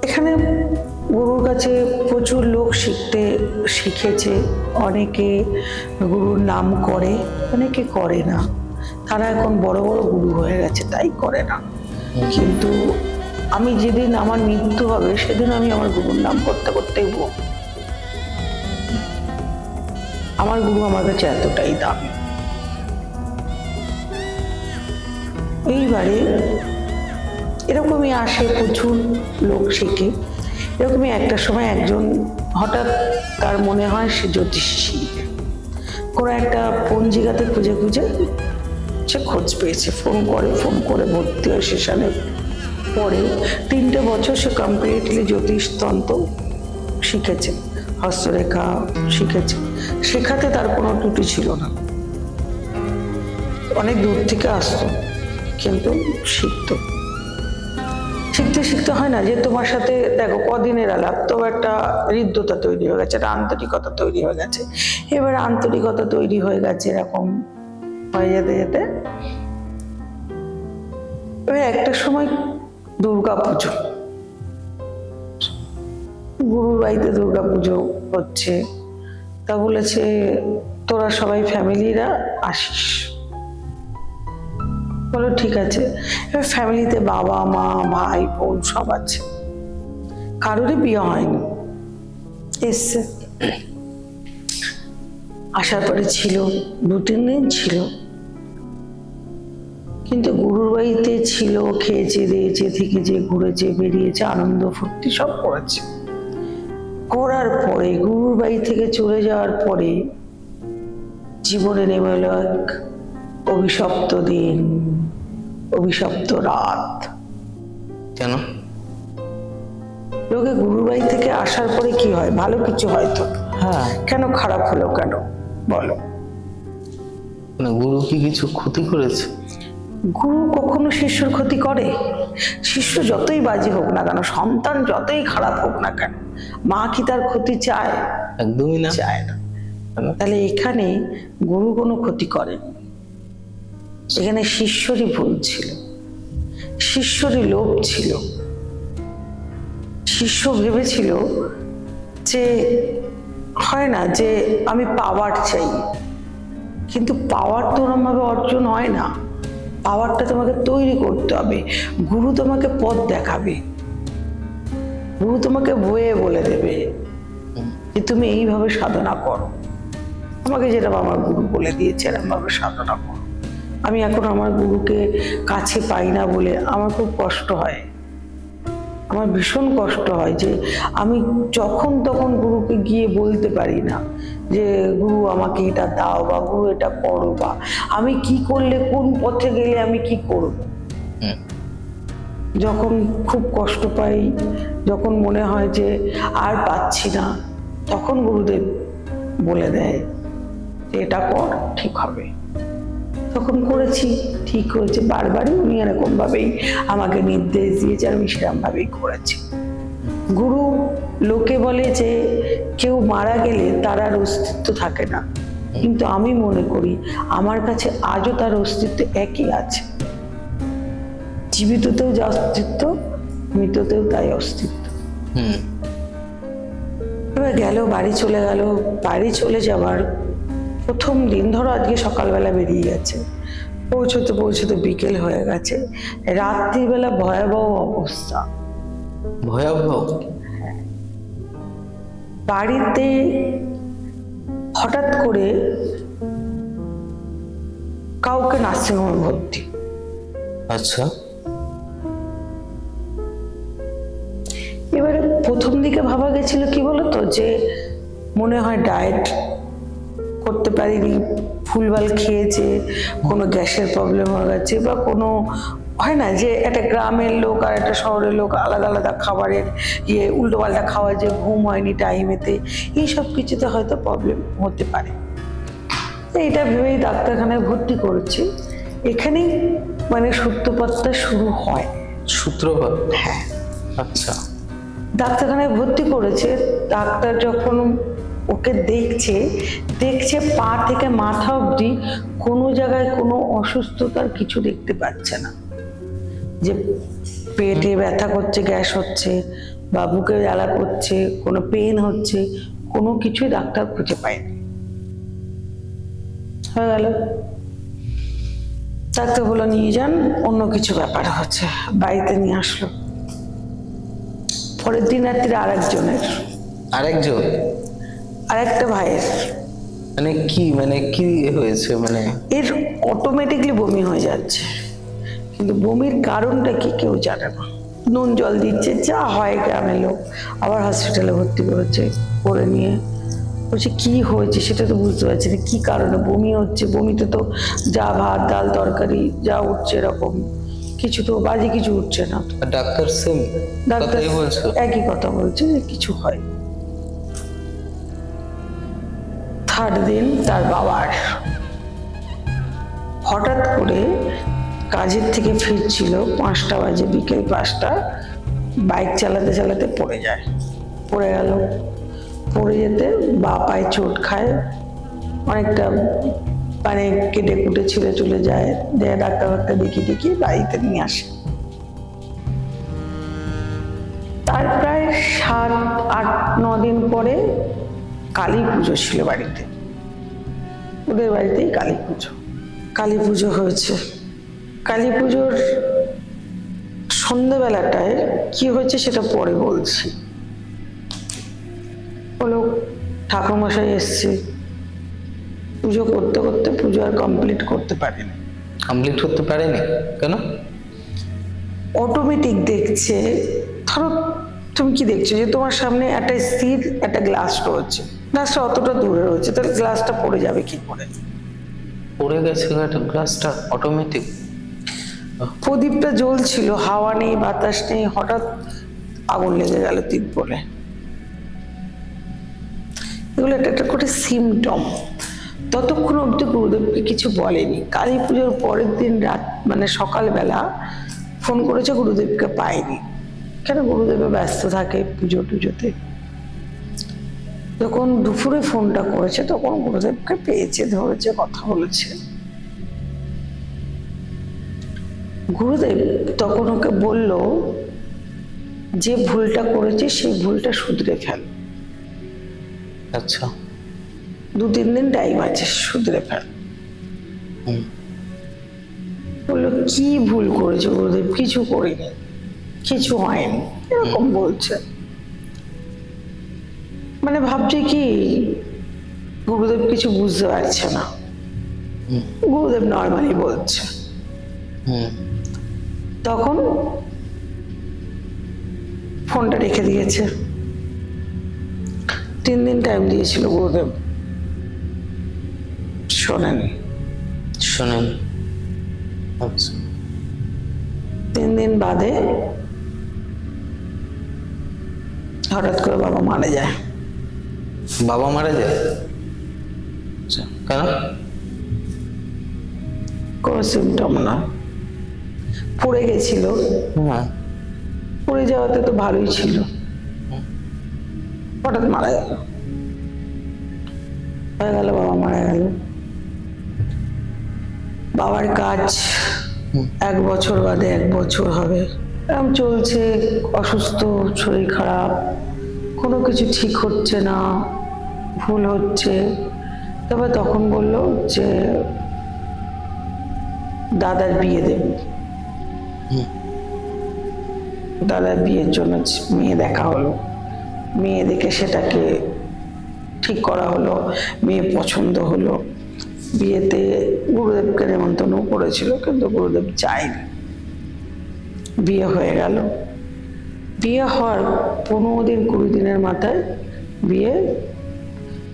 এখানে গুরুর কাছে প্রচুর লোক শিখেছে। অনেকে গুরুর নাম করে, অনেকে করে না। তারা এখন বড় বড় গুরু হয়ে গেছে, তাই করে না। কিন্তু আমি যেদিন আমার মৃত্যু হবে সেদিন আমি আমার গুরুর নাম করতে করতেই বলব, আমার গুরু আমার কাছে এতটাই দামি। এইবারে এরকমই আসে, প্রচুর লোক শেখে। এরকমই একটা সময় একজন হঠাৎ তার মনে হয় সে জ্যোতিষী, কোনো একটা পঞ্জিকাতে খুঁজে খুঁজে সে খোঁজ পেয়েছে, ফোন করে ভর্তি হয় সেশনে। পরে 3টে বছর সে কমপ্লিটলি জ্যোতিষতন্ত্র শিখেছে, হস্তরেখা শিখেছে, শেখাতে তার কোনো ত্রুটি ছিল না। অনেক দূর থেকে আসতো কিন্তু শিখতো। শিখতে শিখতে হয় না যে তোমার সাথে দেখো কদিনের আলাপ, তো একটা হৃদ্যতা তৈরি হয়ে গেছে, একটা আন্তরিকতা তৈরি হয়ে গেছে। এবার আন্তরিকতা তৈরি হয়ে গেছে, এরকম হয়ে যেতে যেতে এবার একটা সময় দুর্গাপুজো, গুরুর বাড়িতে দুর্গাপুজো হচ্ছে, তা বলেছে তোরা সবাই ফ্যামিলিরা আসিস। বলো ঠিক আছে। এবার ফ্যামিলিতে বাবা মা ভাই বোন সব আছে, কারোরই বিয়ে হয়নি, এসছে। আসার পরে ছিল 2-3 দিন ছিল, কিন্তু গুরুর বাড়িতে ছিল, খেয়েছে দিয়েছে, থেকেছে, ঘুরেছে, বেরিয়েছে, আনন্দ ফুর্তি সব করেছে। করার পরে গুরুর বাড়ি থেকে চলে যাওয়ার পরে জীবনে নেমে এলো এক অভিশপ্ত দিন, অভিশপ্ত রাত। কেন? লোকে গুরুর বাড়ি থেকে আসার পরে কি হয়? ভালো কিছু হয়তো, হ্যাঁ, কেন খারাপ হলো কেন বলো? মানে গুরু কি কিছু ক্ষতি করেছে? গুরু কখনো শিষ্যর ক্ষতি করে? শিষ্য যতই বাজে হোক না কেন, সন্তান যতই খারাপ হোক না কেন, মা কি তার ক্ষতি চায়? একদমই না। চায় না। তাহলে এখানে গুরু কোনো ক্ষতি করেনি, এখানে শিষ্যরই ভুল ছিল, শিষ্যরই লোভ ছিল। শিষ্য ভেবেছিল যে হয় না যে আমি পাওয়ার চাই, কিন্তু পাওয়ার তো ওরমভাবে অর্জন হয় না, পাওয়ারটা তোমাকে তৈরি করতে হবে। গুরু তোমাকে পথ দেখাবে, গুরু তোমাকে বয়ে বলে দেবে যে তুমি এইভাবে সাধনা করো। আমাকে যেটা আমার গুরু বলে দিয়েছে এরকমভাবে সাধনা করো। আমি এখন আমার গুরুকে কাছে পাই না বলে আমার খুব কষ্ট হয়, আমার ভীষণ কষ্ট হয় যে আমি যখন তখন গুরুকে গিয়ে বলতে পারি না যে গুরু আমাকে এটা দাও, বা গুরু এটা করো, বা আমি কি করলে কোন পথে গেলে আমি কি করব। যখন খুব কষ্ট পাই, যখন মনে হয় যে আর পাচ্ছি না, তখন গুরুদেব বলে দেয় যে এটা কর, ঠিক হবে। তখন করেছি, ঠিক হয়েছে। বারবারই উনি এরকম ভাবেই আমাকে নির্দেশ দিয়েছে, আমি সেরকম ভাবেই করেছি। গুরু, লোকে বলে যে কেউ মারা গেলে তার আর অস্তিত্ব থাকে না, কিন্তু আমি মনে করি আমার কাছে আজও তার অস্তিত্ব একই আছে। জীবিততেও যা অস্তিত্ব, মৃততেও তাই অস্তিত্ব। এবার গেল, বাড়ি চলে গেল। বাড়ি চলে যাওয়ার প্রথম দিন, ধরো আজকে সকালবেলা বেরিয়ে গেছে, পৌঁছতে পৌঁছতে বিকেল হয়ে গেছে, রাত্রিবেলা ভয়াবহ অবস্থা। ভয়াবহ? বাড়িতে হঠাৎ করে কাউকে নার্সিংহোমে ভর্তি। আচ্ছা। এবারে প্রথম দিকে ভাবা গেছিল কি বলতো, যে মনে হয় ডায়েট করতে পারিনি, ফুলবাল খেয়েছে, কোনো গ্যাসের প্রবলেম হয়ে গেছে, বা কোনো হয় না যে একটা গ্রামের লোক আর একটা শহরের লোক আলাদা আলাদা খাবারের উল্টোপাল্টা খাওয়া, যে ঘুম হয়নি টাইমেতে, এইসব কিছুতে হয়তো প্রবলেম হতে পারে। এইটা ভেবেই ডাক্তারখানায় ভর্তি করেছি। এখানেই মানে সূত্রপাতটা শুরু হয়। সূত্রপাত? হ্যাঁ। আচ্ছা। ডাক্তারখানায় ভর্তি করেছে। ডাক্তার যখন ওকে দেখছে পা থেকে মাথা অবধি কোনো জায়গায় কোনো অসুস্থতার কিছু দেখতে পাচ্ছে না, যে পেটে ব্যথা করছে, গ্যাস হচ্ছে, বা বুকে জ্বালা করছে, কোনো পেন হচ্ছে, কোনো কিছুই ডাক্তার খুঁজে পায়নি। হয়ে গেল। ডাক্তার বললো নিয়ে যান, অন্য কিছু ব্যাপার হচ্ছে। বাড়িতে নিয়ে আসলো। পরের দিন রাত্রে আরেকজনের, আরেকটা ভাইয়ের। মানে কি হয়েছে? মানে এর অটোমেটিকলি বমি হয়ে যাচ্ছে, কিন্তু বমির কারণটা কি কেউ জানে না। নুন জল দিচ্ছে, যা হয় গ্রামের লোক। আবার হসপিটালে ভর্তি করেছে, করে নিয়ে বলছে কি হয়েছে সেটা তো বুঝতে পারছি না, কি কারণে বমি হচ্ছে। বমিতে তো যা ভাত ডাল তরকারি যা উঠছে এরকম কিছু তো বাজে কিছু উঠছে না। আর ডাক্তার সেম ডাক্তার কথাই বলছো? একই কথা বলছে যে কিছু হয়। থার্ড দিন তার বাবার হঠাৎ করে কাজের থেকে ফিরছিল, 5টা বাজে, বিকেল 5টা, বাইক চালাতে চালাতে পড়ে যায়। পড়ে গেল, পড়ে যেতে বা পায়ে চোট খায়, অনেকটা মানে কেটে কুটে ছিঁড়ে চলে যায়। ডাক্তার দেখিয়ে বাড়িতে নিয়ে আসে। তার প্রায় 7-8-9 দিন পরে কালী পুজো ছিল বাড়িতে, ওদের বাড়িতেই কালী পুজো। কালী পুজো হয়েছে। কালী পুজোর সন্ধ্যেবেলাটায় কি হয়েছে সেটা পরে বলছি। হলো ঠাকুরমশাই এসছে, পুজো করতে করতে পুজো আর কমপ্লিট করতে পারেনি। কমপ্লিট করতে পারেনি কেন? অটোমেটিক দেখছে, ধরো তুমি কি দেখছো যে তোমার সামনে একটা স্থির একটা গ্লাস রয়েছে, গ্লাসটা অতটা দূরে রয়েছে, তাহলে গ্লাসটা পড়ে যাবে কি করে? পড়ে গেছে গ্লাসটা অটোমেটিক। প্রদীপটা জ্বলছিল, হাওয়া নেই বাতাস নেই, হঠাৎ আগুন লেগে গেল তীর বলে। এগুলো একটা একটা করে সিমটম। ততক্ষণ অব্দি গুরুদেবকে কিছু বলেনি। কালী পুজোর পরের দিন রাত মানে সকালবেলা ফোন করেছে, গুরুদেবকে পায়নি। কেন? গুরুদেবে ব্যস্ত থাকে পুজো টুজোতে। যখন দুপুরে ফোনটা করেছে তখন গুরুদেবকে পেয়েছে, ধরেছে, কথা বলেছে। গুরুদেব তখন ওকে বলল যে ভুলটা করেছে সেই ভুলটা শুধরে ফেল। আচ্ছা। 2-3 দিন টাইম আছে, শুধরে ফেল। বললো কি ভুল করেছে গুরুদেব? কিছু করিনি, কিছু হয়নি, এরকম বলছে। মানে ভাবছে কি গুরুদেব কিছু বুঝতে পারছে না। গুরুদেব নর্মালি বলছে। তখন ফোনটা রেখে দিয়েছে। 3 দিন টাইম দিয়েছিল গুরুদেব, শোনেনি। আচ্ছা। 3 দিন বাদে হঠাৎ করে বাবা মারা যায়। বাবা মারা যায়? আচ্ছা, কেন? কোনো সিমটম না, পড়ে গেছিল। পড়ে যাওয়াতে তো ভালোই ছিল, হঠাৎ মারা গেল। হয়ে গেল, বাবা মারা গেল। বাবার কাজ 1 বছর বাদে 1 বছর হবে, এরকম চলছে। অসুস্থ, শরীর খারাপ, কোনো কিছু ঠিক হচ্ছে না, ভুল হচ্ছে। তবে তখন বললো যে দাদার বিয়ে দেব। দাদার বিয়ের জন্য মেয়ে দেখা হলো, মেয়ে দেখে সেটাকে ঠিক করা হলো, মেয়ে পছন্দ হলো। বিয়েতে গুরুদেবকে নেমন্তন্ন করেছিল, কিন্তু গুরুদেব চায়নি। বিয়ে হয়ে গেল। বিয়ে হওয়ার 15 দিন 20 দিনের মাথায় বিয়ে,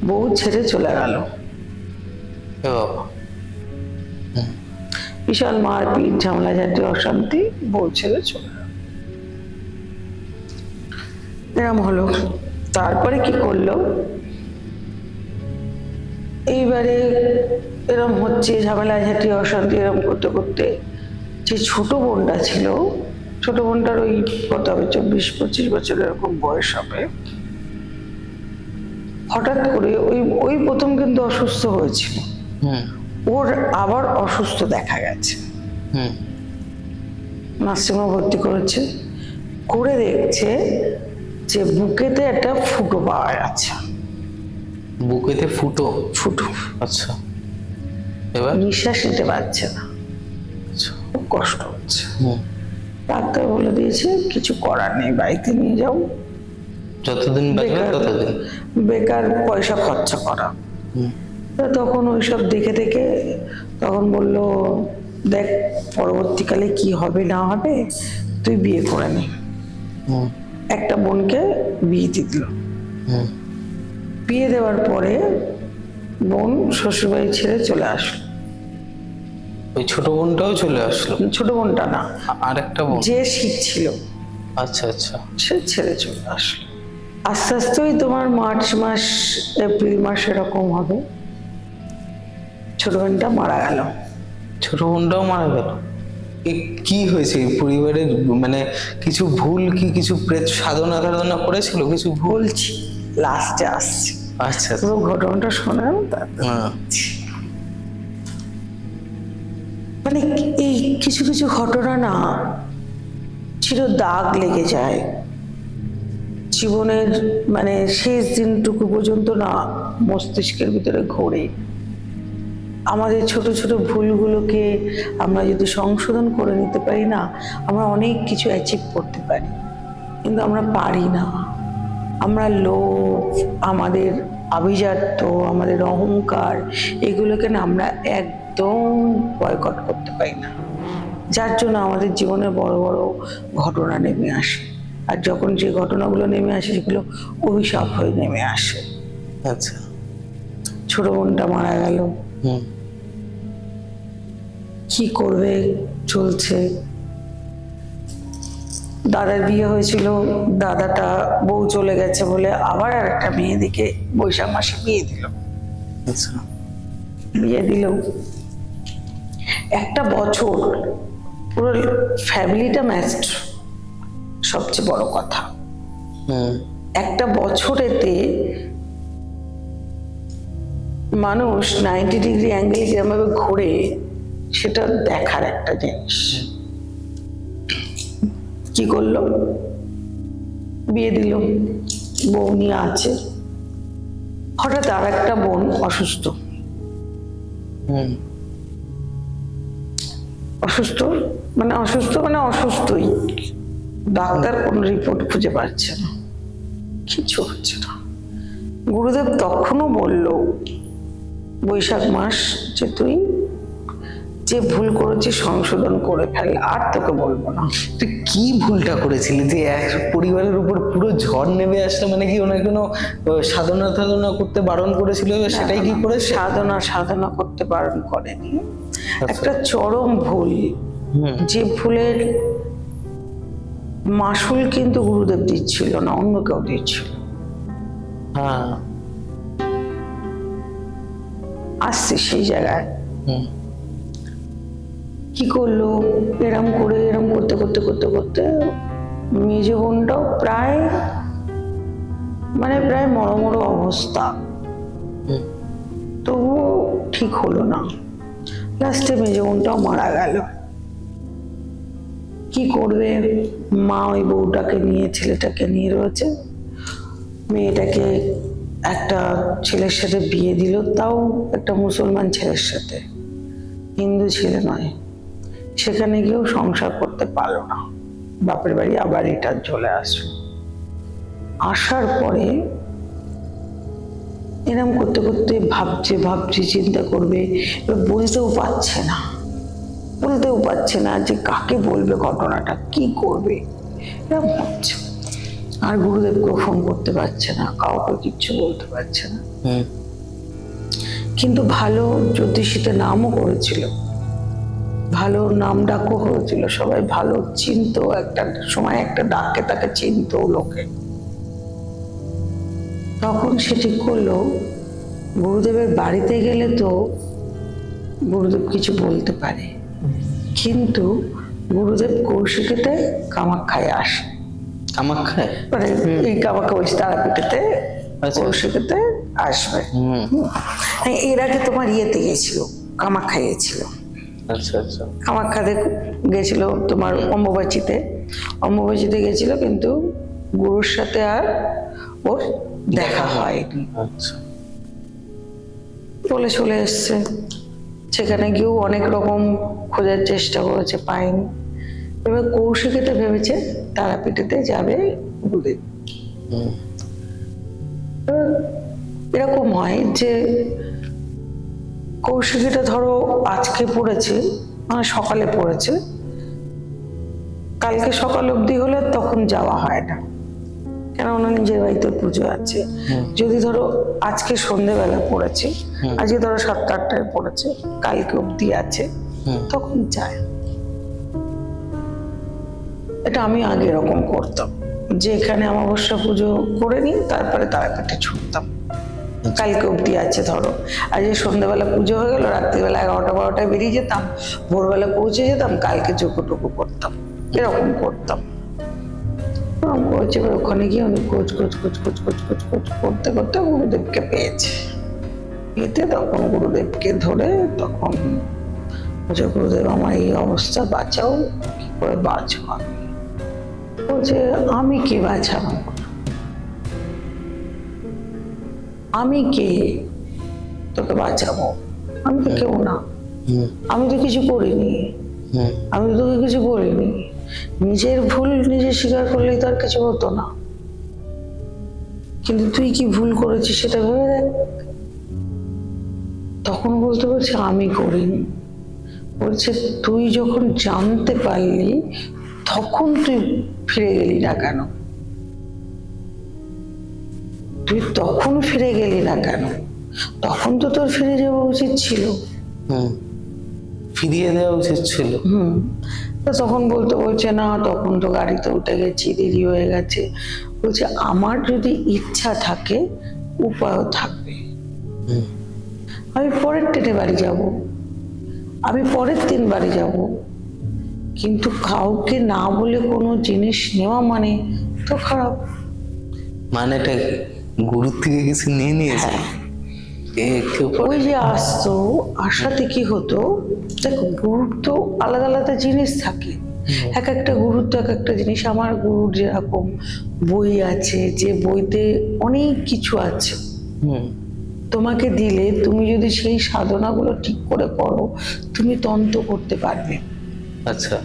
বউ ছেড়ে চলে গেল। বিশাল মারপিট, ঝামেলাঝাটি, অশান্তি, বউ ছেড়ে চলে গেল। এরম হলো। তারপরে কি করলো, এইবারে এরম হচ্ছে ঝামেলাঝাটি অশান্তি, এরম করতে করতে যে ছোট বোনটা ছিল, ছোট বোনটার ওই কত হবে 24-25 বছর এরকম বয়স হবে। হঠাৎ করে ওই প্রথম কিন্তু অসুস্থ হয়েছিল, ওর আবার অসুস্থ দেখা গেছে। নার্সিংহোমে ভর্তি করেছে, করে দেখছে যে বুকেতে একটা ফুটো পাওয়া যাচ্ছে। বুকেতে ফুটো? ফুটো। আচ্ছা। এবার নিঃশ্বাস নিতে পারছে না, খুব কষ্ট হচ্ছে। ডাক্তার বলে দিয়েছে কিছু করার নেই, বাড়িতে নিয়ে যাও, যতদিন বাঁচবে ততদিন। বেকার পয়সা খরচা করা। তখন ওইসব দেখে দেখে তখন বললো দেখ পরবর্তীকালে কি হবে না হবে, তুই বিয়ে করে নে। হুম একটা বোনকে বিয়ে দিয়ে দিল। হুম বিয়ে দেওয়ার পরে বোন শ্বশুরবাড়ি ছেড়ে চলে আসলো। ওই ছোট বোনটাও চলে আসলো? ছোট বোনটা না, আর একটা বোন? যে শিখছিল আচ্ছা আচ্ছা। সে ছেড়ে চলে আসলো। আস্তে আস্তে ওই তোমার মার্চ মাস এপ্রিল মাস এরকম হবে, ছোট বোনটা মারা গেল। ছোট বোনটাও মারা গেল? কি হয়েছে এই পরিবারের? মানে কিছু ভুল, কি কিছু প্রেত সাধনা ধারণা করেছিল? কিছু ভুল? বলছি, লাস্টে আসছি, আচ্ছা আচ্ছা। পুরো ঘটনাটা শোনাম তারপর। হ্যাঁ। মানে এই কিছু কিছু ঘটনা না চির দাগ লেগে যায় জীবনের, মানে শেষ দিনটুকু পর্যন্ত না মস্তিষ্কের ভিতরে ঘোরে। আমাদের ছোট ছোট ভুলগুলোকে আমরা যদি সংশোধন করে নিতে পারি না, আমরা অনেক কিছু অ্যাচিভ করতে পারি, কিন্তু আমরা পারি না। আমরা লোভ, আমাদের আভিজাত্য, আমাদের অহংকার, এগুলোকে না আমরা একদম বয়কট করতে পারি না, যার জন্য আমাদের জীবনে বড় বড় ঘটনা নেমে আসে। আর যখন যে ঘটনাগুলো নেমে আসে সেগুলো অভিশাপ হয়ে নেমে আসে। আচ্ছা। ছোট বোনটা মারা গেল, হুম কি করবে, চলছে। দাদার বিয়ে হয়েছিল, দাদাটা বউ চলে গেছে বলে আবার আর একটা মেয়ে দিকে বৈশাখ মাসে বিয়ে দিল। আচ্ছা। বিয়ে দিল, একটা বছর পুরো ফ্যামিলিটা ম্যাচড, সবচেয়ে বড় কথা। হুম একটা বছরেতে মানুষ 90 ডিগ্রি অ্যাঙ্গেলে যেভাবে ঘোরে, সেটা দেখার একটা জিনিস। কি করলো, বিয়ে দিল, বউ নিয়ে আছে। হঠাৎ আর একটা বোন অসুস্থ। হুম অসুস্থ মানে অসুস্থই, ডাক্তার কোনো রিপোর্ট খুঁজে পাচ্ছে না, কিছু হচ্ছে না। গুরুদেব তখনও বলল, বৈশাখ মাস, যে তুই যে ভুল করেছিস সংশোধন করে ফেল, আর তোকে বলবো না। তুই কি ভুলটা করেছিলি যে এক পরিবারের উপর পুরো ঝড় নেমে আসলো? মানে কি ওনার কোনো সাধনা টাধনা করতে বারণ করেছিল, সেটাই কি করেছে? সাধনা করতে বারণ করেনি, একটা চরম ভুল, যে ভুলের মাসুল কিন্তু গুরুদেব দিচ্ছিল না, অন্য কেউ দিচ্ছিল। হ্যাঁ। আসছে সেই জায়গায়। হুম কি করলো, এরম করতে করতে করতে করতে মেজ বোনটাও প্রায় মরমর অবস্থা, হুম তবুও ঠিক হলো না। লাস্টে মেজ বোনটাও মারা গেল। কি করবে, মা ওই বউটাকে নিয়ে, ছেলেটাকে নিয়ে রয়েছে। মেয়েটাকে একটা ছেলের সাথে বিয়ে দিল, তাও একটা মুসলমান ছেলের সাথে, হিন্দু ছেলে নয়। সেখানে গিয়েও সংসার করতে পারলো না, বাপের বাড়ি আবার রিটার্ন চলে আসলো। আসার পরে এরম করতে করতে ভাবছে চিন্তা করবে, এবার বলতেও পারছে না যে কাকে বলবে ঘটনাটা, কি করবে, এরকম হচ্ছে। আর গুরুদেবকেও ফোন করতে পারছে না, কাউকে কিচ্ছু বলতে পারছে না। হুম কিন্তু ভালো জ্যোতিষীতে নামও করেছিল, ভালো নাম ডাকও হয়েছিল, সবাই ভালো চিনতো, একটা সময় একটা ডাকে তাকে চিনতো লোকে। তখন সে ঠিক করলো, গুরুদেবের বাড়িতে গেলে তো গুরুদেব কিছু বলতে পারে, কিন্তু গুরুদেব কৌশিকীতে কামাখ্যায় আসে। কামাখ্যায়? মানে এই কামাখ্যা বলছি, তারাপীঠেতে কৌশিকীতে আসবে। এর আগে তোমার ইয়েতে গেছিল, কামাখ্যায় গেছিল। আচ্ছা আচ্ছা। কামাখ্যাতে গেছিল তোমার অম্বুবাচীতে গেছিল, কিন্তু গুরুর সাথে আর ওর দেখা হয়নি। আচ্ছা। বলে চলে এসছে। সেখানে গিয়েও অনেক রকম খোঁজার চেষ্টা করেছে, পায়নি। এবার কৌশিকীতে ভেবেছে তারাপীঠেতে যাবে গুরুদেব। এরকম হয় যে কৌশিকীটা ধরো আজকে পড়েছে, মানে সকালে পড়েছে, কালকে সকাল অবধি হলে তখন যাওয়া হয় না, কেন ওনার নিজের বাড়িতে পুজো আছে। যদি ধরো আজকে সন্ধেবেলা পড়েছে, আজকে ধরো 7-8টায় পড়েছে, কালকে অবধি আছে, তখন যায়। এটা আমি আগে এরকম করতাম, যে এখানে অমাবস্যা পুজো করে নিই, তারপরে তারাপীঠে ছুটতাম। কালকে অবধি আছে ধরো, আজকে সন্ধ্যাবেলা পুজো হয়ে গেল, রাত্রিবেলা 11টা-12টায় বেরিয়ে যেতাম, ভোরবেলা পৌঁছে যেতাম, কালকে যোগ্যটুকু করতাম, এরকম করতাম। ওখানে গিয়ে উনি কোচ করতে করতে গুরুদেবকে পেয়েছে। এতে তখন গুরুদেবকে ধরে তখন বলছে, গুরুদেব আমার এই অবস্থা, বাঁচাও, কি করে বাঁচবো আমি? বলছে, আমি কে বাঁচাবো? আমি কে তোকে বাঁচাবো? আমি তো কেউ না, আমি তো কিছু করিনি, আমি তো তোকে কিছু বলিনি। নিজের ভুল নিজে স্বীকার করলেই তো আর কিছু হতো না, কিন্তু তুই কি ভুল করেছিস সেটা ভেবে দেখ। তখন বলতে বলছে, আমি করিনি। বলছে, তুই যখন জানতে পারলি তখন তুই ফিরে গেলি না কেন? তুই তখন ফিরে গেলি না কেন? তখন তো তোর ফিরে যাওয়া উচিত ছিল। ফিরিয়ে দেওয়া উচিত ছিল। তখন বলছে না, তখন তো গাড়িতে উঠে গেছি, দেরি হয়ে গেছে। বলছে, আমার যদি ইচ্ছা থাকে উপায়ও থাকবে। আমি পরের ট্রেনে বাড়ি যাব, আমি পরের দিন বাড়ি যাব, কিন্তু কাউকে না বলে কোনো জিনিস নেওয়া মানে তো খারাপ। মানেটা গুরু থেকে কিছু নিয়ে নিয়েছে। ওই যে আসতো, আসাতে কি হতো, দেখো গুরুর তো আলাদা আলাদা জিনিস থাকে, এক একটা গুরুর তো এক একটা জিনিস। আমার গুরুর যেরকম বই আছে, যে বইতে অনেক কিছু আছে, তোমাকে দিলে তুমি যদি সেই সাধনাগুলো ঠিক করে করো, তুমি তন্ত্র করতে পারবে। আচ্ছা,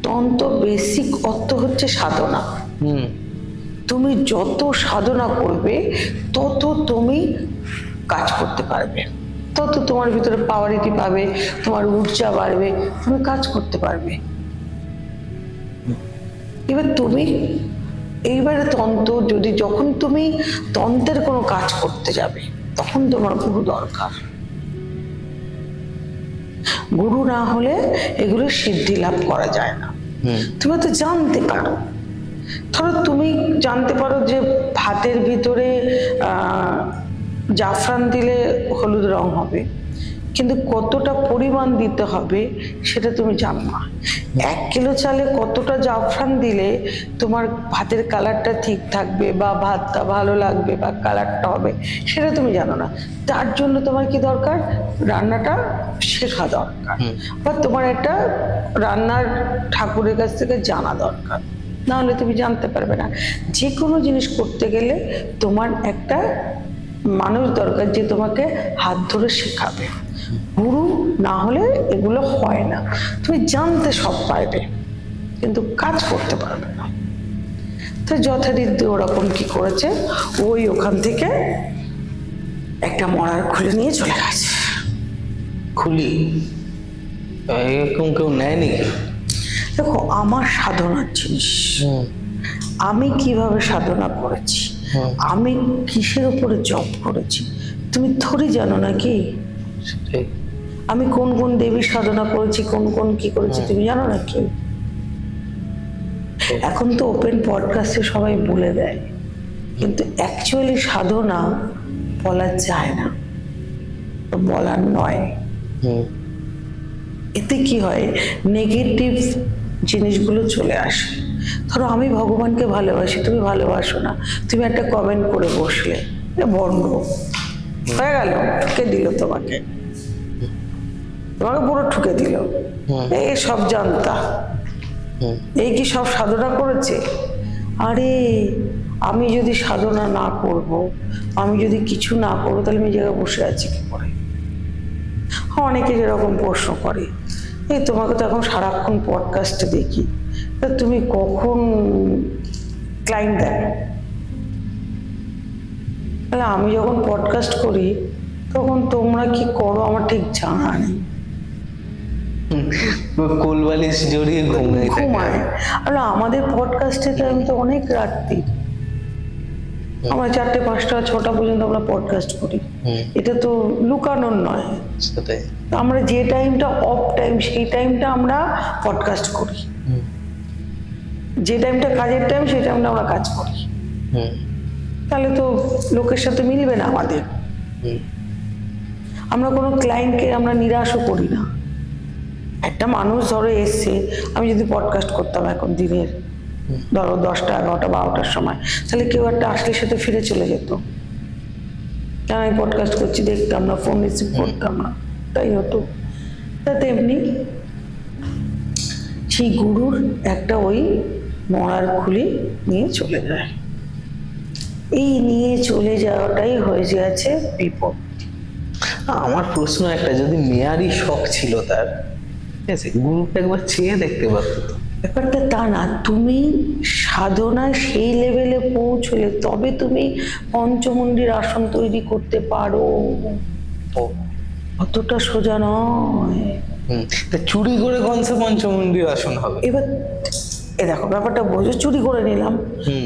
তন্ত্র বেসিক অর্থ হচ্ছে সাধনা। তুমি যত সাধনা করবে তত তুমি কাজ করতে পারবে, তত তোমার ভিতরে পাওয়ারিটি পাবে, তোমার ঊর্জা বাড়বে, তুমি কাজ করতে পারবে। এবার তুমি এইবারে তন্ত্র যদি, যখন তুমি তন্ত্রের কোনো কাজ করতে যাবে তখন তোমার গুরু দরকার। গুরু না হলে এগুলো সিদ্ধি লাভ করা যায় না। তুমি তো জানতে পারো, ধরো তুমি জানতে পারো যে ভাতের ভিতরে জাফরান দিলে হলুদ রং হবে, কিন্তু কতটা পরিমাণ দিতে হবে সেটা তুমি জানো না। 1 কিলো চালে কতটা জাফরান দিলে তোমার ভাতের কালারটা ঠিক থাকবে, বা ভাতটা ভালো লাগবে, বা কালারটা হবে, সেটা তুমি জানো না। তার জন্য তোমার কি দরকার? রান্নাটা শেখা দরকার, বা তোমার একটা রান্নার ঠাকুরের কাছ থেকে জানা দরকার, না হলে তুমি জানতে পারবে না। যে কোনো জিনিস করতে গেলে তোমার একটা মানুষ দরকার যে তোমাকে হাত ধরে শেখাবে। গুরু না হলে এগুলো হয় না। তুমি জানতে সব পারবে কিন্তু কাজ করতে পারবে না। তো যথারীতি ওরকম কি করেছে, ওই ওখান থেকে একটা মরার খুলে নিয়ে চলে গেছে। খুলি এরকম কেউ নেয়নি? দেখো, আমার সাধনার জিনিস, আমি কিভাবে সাধনা করেছি, আমি কিসের উপরে জপ করেছি, তুমি থোড়ি জানো নাকি? আমি কোন কোন দেবীর সাধনা করেছি, কোন কোন কি করেছি, তুমি জানো নাকি? এখন তো ওপেন পডকাস্টে সবাই বলে দেয়, কিন্তু অ্যাকচুয়ালি সাধনা বলা যায় না, বলার নয়। এতে কি হয়, নেগেটিভ জিনিসগুলো চলে আসে। ধরো আমি ভগবানকে ভালোবাসি, তুমি ভালোবাসো না, তুমি একটা কমেন্ট করে বসলে, বন্ধ হয়ে গেল, ঠুকে দিল তোমাকে, তোমাকে পুরো ঠুকে দিল। এই সব জানতা, এই কি সব সাধনা করেছে? আরে আমি যদি সাধনা না করব, আমি যদি কিছু না করবো, তাহলে আমি জায়গায় বসে আছি কি করে? অনেকে যেরকম প্রশ্ন করে, এই তোমাকে তো এখন সারাক্ষণ পডকাস্টে দেখি, তা তুমি কখন ক্লায়েন্ট দেয়? তাহলে আমি যখন পডকাস্ট করি তখন তোমরা কি করো আমার ঠিক জানা নেই। কোলবালিশ জড়িয়ে ঘুমিয়ে থাকে। ঘুমায়। আর আমাদের পডকাস্টের টাইম তো অনেক রাত্রি, আমরা 4টে 5টা 6টা পর্যন্ত আমরা পডকাস্ট করি। এটা তো লুকানোর নয়। সেটাই। আমরা যে টাইমটা অফ টাইম সেই টাইমটা আমরা পডকাস্ট করি, যে টাইমটা কাজের টাইম সেই টাইমটা আমরা কাজ করি। তাহলে তো লোকের সাথে মিলবে না আমাদের। আমরা কোনো ক্লায়েন্টকে আমরা নিরাশও করি না। একটা মানুষ ধরো এসছে, আমি যদি পডকাস্ট করতাম এখন দিনের ধরো 10টা 11টা 12টার সময়, তাহলে কেউ একটা আসলে সাথে ফিরে চলে যেত, কেন আমি পডকাস্ট করছি দেখতাম না, ফোন রিসিভ করতাম না, তাই হতো। তা তেমনি সেই গুরুর একটা ওই মরার খুলি নিয়ে চলে যায়। এই নিয়ে চলে যাওয়াটাই হয়ে যাচ্ছে বিপদ। আমার প্রশ্ন একটা, যদি মেয়ারই শখ ছিল তার, ঠিক আছে, গুরুকে একবার চেয়ে দেখতে পারতো তো। ব্যাপারটা তা না, তুমি সাধনায় সেই লেভেলে পৌঁছলে তবে তুমি পঞ্চমুণ্ডির আসন তৈরি করতে পারো। ও, অতটা সোজা নয়। তা চুরি করে কনসে পঞ্চমুণ্ডির আসন হবে? এবার এ দেখো ব্যাপারটা বোঝো, চুরি করে নিলাম,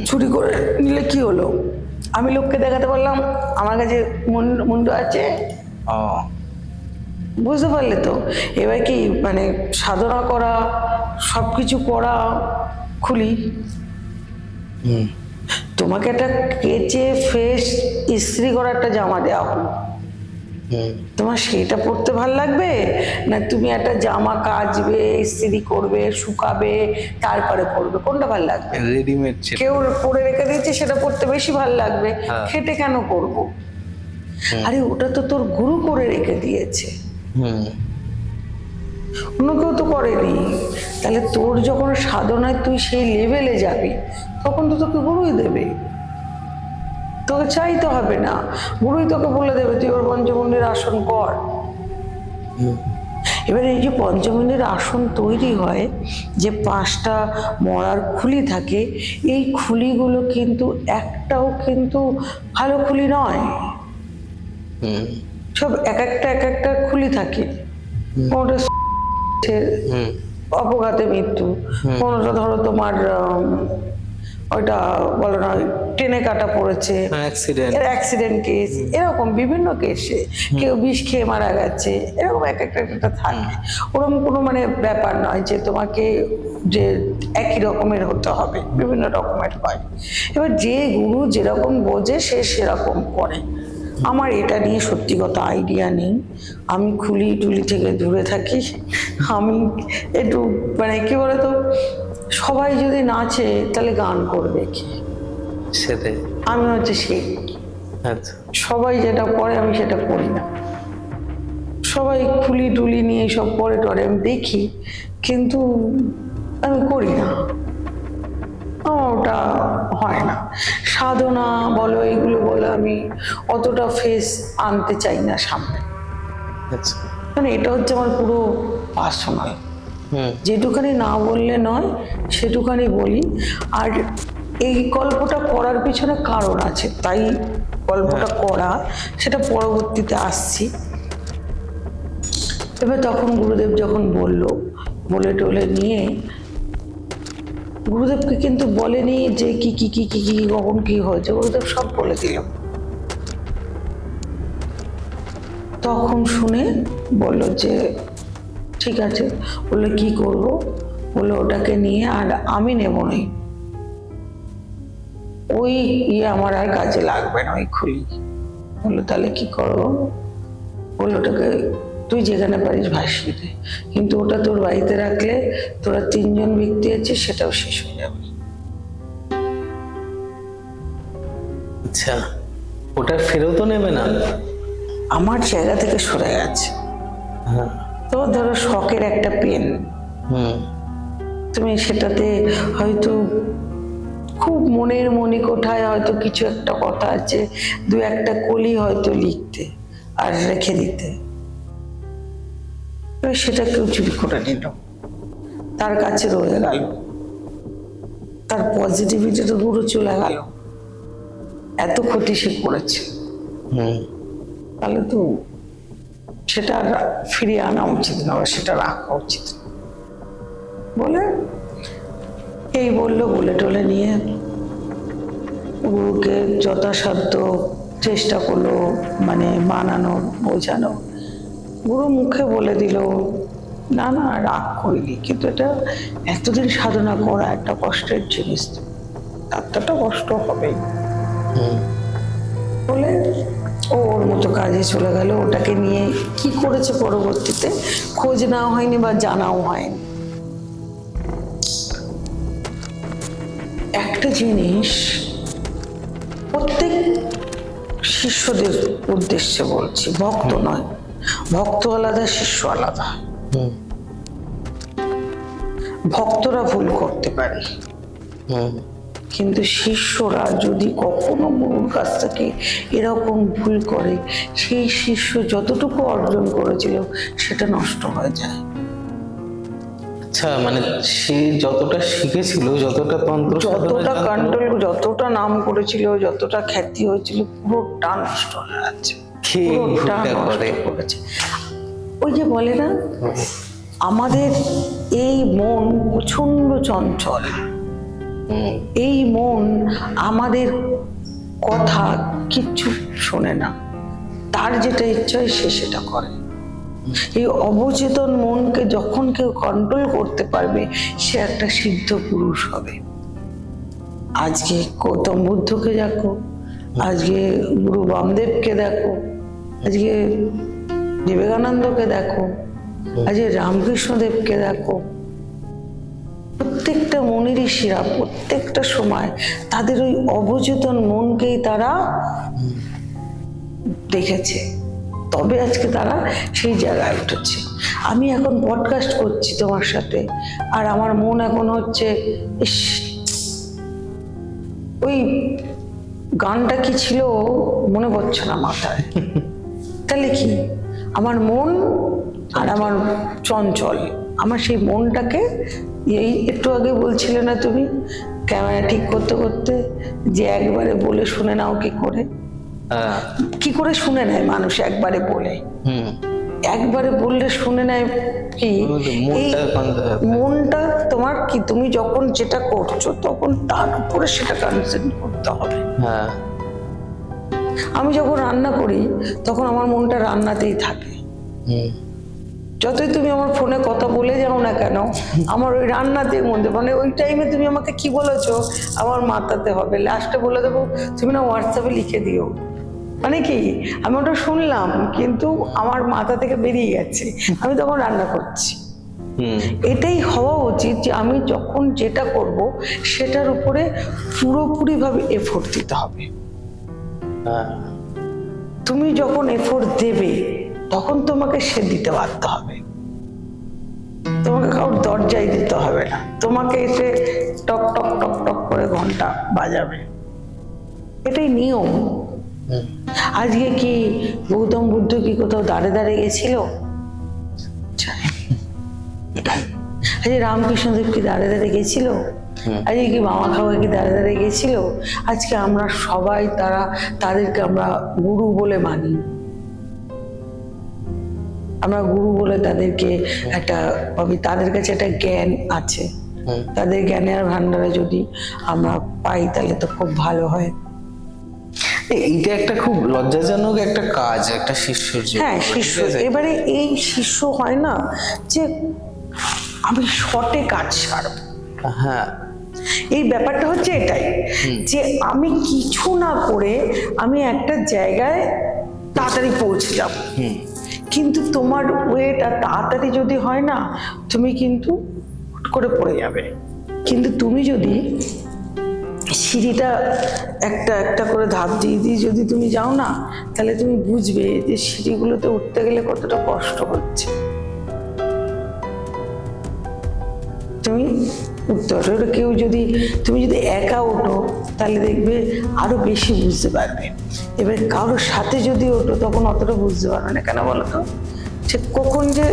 চুরি করে নিলে কি হলো? আমি লোককে দেখাতে পারলাম আমার কাছে মুন্ড আছে, ও, বুঝতে পারলে তো? এবার কি মানে সাধনা করা, সব কিছু করা খুলি, তোমাকে একটা কেচে ফ্রেশ ইস্ত্রি করা একটা জামা দেওয়া হলো, তোমার সেইটা পরতে ভালো লাগবে না তুমি একটা জামা কাচবে, ইস্ত্রি করবে, শুকাবে, তারপরে পরবে? কোনটা ভালো লাগবে? রেডিমেড। কেউ পরে রেখে দিয়েছে সেটা পরতে বেশি ভালো লাগবে, খেটে কেন করব? আরে ওটা তো তোর গুরু করে রেখে দিয়েছে, অন্য কেউ তো করেনি। তাহলে তোর যখন সাধনায় তুই সেই লেভেলে যাবি তখন তো তোকে গুরুই দেবে, তোকে চাইতে হবে না, গুরুই তোকে বলে দেবে তুই ওর পঞ্চমুণ্ডির আসন কর। এবারে এই যে পঞ্চমুণ্ডির আসন তৈরি হয়, যে 5টা মরার খুলি থাকে, এই খুলিগুলো কিন্তু একটাও কিন্তু ভালো খুলি নয়, সব এক একটা খুলি থাকে। কোনোটা অপঘাতে মৃত্যু, কোনোটা ধরো তোমার ওইটা বলো না ট্রেনে কাটা পড়েছে, অ্যাক্সিডেন্ট কেস, এরকম বিভিন্ন কেসে কেউ বিষ খেয়ে মারা গেছে, এরকম এক একটা থাকে। ওরকম কোনো মানে ব্যাপার নয় যে তোমাকে যে একই রকমের হতে হবে, বিভিন্ন রকমের হয়। এবার যে গুরু যেরকম বোঝে সে সেরকম করে। আমার এটা নিয়ে সত্যি কথা আইডিয়া নেই, আমি খুলি টুলি থেকে দূরে থাকি। আমি একটু মানে কি বলতো, সবাই যদি নাচে তাহলে গান করবে কি? সেটাই। আমি হচ্ছে সেই, আচ্ছা, সবাই যেটা করে আমি সেটা করি না। সবাই খুলি টুলি নিয়ে সব পরে টরে আমি দেখি, কিন্তু আমি করি না, আমার ওটা হয় না। সাধনা বলো এগুলো বলো আমি অতটা ফেস আনতে চাই না সামনে, আচ্ছা, মানে এটা হচ্ছে আমার পুরো পার্সোনাল। যেটুখানি না বললে নয় সেটুখানি বলি। আর এই গল্পটা করার পিছনে কারণ আছে, তাই গল্পটা করা, সেটা পরবর্তীতে আসছি। এবার তখন গুরুদেব যখন বলে টলে নিয়ে, গুরুদেবকে কিন্তু বলেনি যে কি কি কি কি কি কখন কি হয়েছে, গুরুদেব সব বলে দিল। তখন শুনে বললো যে ঠিক আছে, বললো কি করব, বললো ওটাকে নিয়ে আর আমি নেব না, ওই আমার আর কাজে লাগবে না ওই খুলি। বললো তাহলে কি করবো? বললো ওটাকে তুই যেখানে পারিস ভাসিয়ে দে, কিন্তু ওটা তোর বাড়িতে রাখলে তোরা 3জন ব্যক্তি আছে সেটাও শেষ হয়ে যাবে। আচ্ছা, ওটা ফেরতও নেবে না? আমার জায়গা থেকে সরে গেছে। তো ধরো শখের একটা পেন, তুমি সেটাতে হয়তো খুব মনের মণিকোঠায় হয়তো কিছু একটা কথা আছে, 2-1টা কলি হয়তো লিখতে আর রেখে দিতে, সেটা কেউ চুরি করে নিল, তার কাছে রয়ে গেল, তার পজিটিভিটি তো পুরো চলে গেল, এত ক্ষতি সে করেছে। তাহলে তো সেটা আর ফিরিয়ে আনা উচিত না, বা সেটা রাখা উচিত না। বলে এই বললো, বলে টলে নিয়ে গুরুকে যথাসাধ্য চেষ্টা করলো, মানে মানানোর, বোঝানো। গুরু মুখে বলে দিল, না না রাগ করিনি, কিন্তু এটা এতদিন সাধনা করা একটা কষ্টের জিনিস, এতটা কষ্ট হবেই। বলে ও ওর মতো কাজে চলে গেল। ওটাকে নিয়ে কি করেছে পরবর্তীতে খোঁজ নেওয়া হয়নি বা জানাও হয়নি। একটা জিনিস প্রত্যেক শিষ্যদের উদ্দেশ্যে বলছি, ভক্ত নয়, ভক্ত আলাদা, শিষ্য আলাদা। ভক্তরা ভুল করতে পারে, কিন্তু শিষ্যরা যদি কখনো গুরুর কাছ থেকে এরকম ভুল করে, সেই শিষ্য যতটুকু অর্জন করেছিল সেটা নষ্ট হয়ে যায়। আচ্ছা, মানে সে যতটা শিখেছিল, যতটা তন্ত্র যতটা কন্ট্রোল, যতটা নাম করেছিল, যতটা খ্যাতি হয়েছিল, পুরোটা নষ্ট হয়ে যাচ্ছে, পুরোটা নষ্ট করেছে। ওই যে বলে না, আমাদের এই মন প্রচন্ড চঞ্চল, এই মন আমাদের কথা কিচ্ছু শোনে না, তার যেটা ইচ্ছা হয় সে সেটা করে। এই অবচেতন মনকে যখন কেউ কন্ট্রোল করতে পারবে, সে একটা সিদ্ধ পুরুষ হবে। আজকে গৌতম বুদ্ধকে দেখো, আজকে গুরু বামদেবকে দেখো, আজকে বিবেকানন্দকে দেখো, আজকে রামকৃষ্ণদেবকে দেখো। প্রত্যেকটা মুনি ঋষিরা প্রত্যেকটা সময় তাদের ওই অবচেতন মনকেই তারা দেখেছে, তবে আজকে তারা সেই জায়গায় উঠেছে। আমি এখন পডকাস্ট করছি তোমার সাথে, আর আমার মন এখন হচ্ছে, ইস, ওই গানটা কি ছিল মনে পড়ছে না মাথায়। তাহলে কি, আমার মন আর আমার চঞ্চল, আমার সেই মনটাকে, এই একটু আগে বলছিলে না তুমি ক্যামেরা ঠিক করতে করতে, যে একবারে বলে শুনে নাও কি করে, কি করে শুনে নেয় মানুষ একবারে বলে, একবারে বললে শুনে নেয় কি, এই মনটা তোমার কি, তুমি যখন যেটা করছো তখন তার উপরে সেটা কনসেন্ট্রেট করতে হবে। আমি যখন রান্না করি তখন আমার মনটা রান্নাতেই থাকে, যতই তুমি আমার ফোনে কথা বলে যাও না কেন, আমার ওই রান্নাতে মধ্যে, মানে ওই টাইমে তুমি আমাকে কি বলেছো আমার মাথাতে হবে, লাস্টে বলে দেবো তুমি না হোয়াটসঅ্যাপে লিখে দিও, মানে কি আমি ওটা শুনলাম কিন্তু আমার মাথা থেকে বেরিয়ে গেছে, আমি তখন রান্না করছি। এটাই হওয়া উচিত, যে আমি যখন যেটা করব সেটার উপরে পুরোপুরি ভাবে এফোর্ট দিতে হবে। তুমি যখন এফোর্ট দেবে তখন তোমাকে সে দিতে বাধ্য হবে, তোমাকে কারোর দরজায় দিতে হবে না, তোমাকে এসে টক টক টক টক করে ঘন্টা বাজাবে, এটাই নিয়ম। আজকে কি গৌতম বুদ্ধ কি কোথাও দাঁড়ে দাঁড়িয়ে গেছিল? আজকে রামকৃষ্ণদেব কি দাঁড়ে দাঁড়িয়ে গেছিল? আজকে কি মামা খাওয়া কি দাঁড়ে দাঁড়িয়ে গেছিল? আজকে আমরা সবাই তাদেরকে আমরা গুরু বলে মানি, আমরা গুরু বলে তাদেরকে একটা ভাবি, তাদের কাছে একটা জ্ঞান আছে, তাদের জ্ঞানের ভান্ডারে যদি আমরা পাই তাহলে তো খুব ভালো হয়। এইটা একটা খুব লজ্জাজনক একটা কাজ একটা শিষ্যর জন্য। হ্যাঁ, শিষ্য, এবারে এই শিষ্য হয় না যে আমি শর্টে কাজ সারব, হ্যাঁ, এই ব্যাপারটা হচ্ছে এটাই, যে আমি কিছু না করে আমি একটা জায়গায় তাড়াতাড়ি পৌঁছে যাব, কিন্তু তোমার ওয়েটা তাড়াতাড়ি যদি হয় না, তুমি কিন্তু হুট করে পড়ে যাবে। কিন্তু তুমি যদি সিঁড়িটা একটা একটা করে ধাপ দিয়ে দিয়ে যদি তুমি যাও না, তাহলে তুমি বুঝবে যে সিঁড়িগুলোতে উঠতে গেলে কতটা কষ্ট হচ্ছে। তুমি উঠতে পারো, কেউ যদি, তুমি যদি একা ওঠো তাহলে দেখবে আরো বেশি বুঝতে পারবে। এবার কারোর সাথে যদি ওঠো তখন অতটা বুঝতে পারবে না, কেন বলো তো, সে কখন যে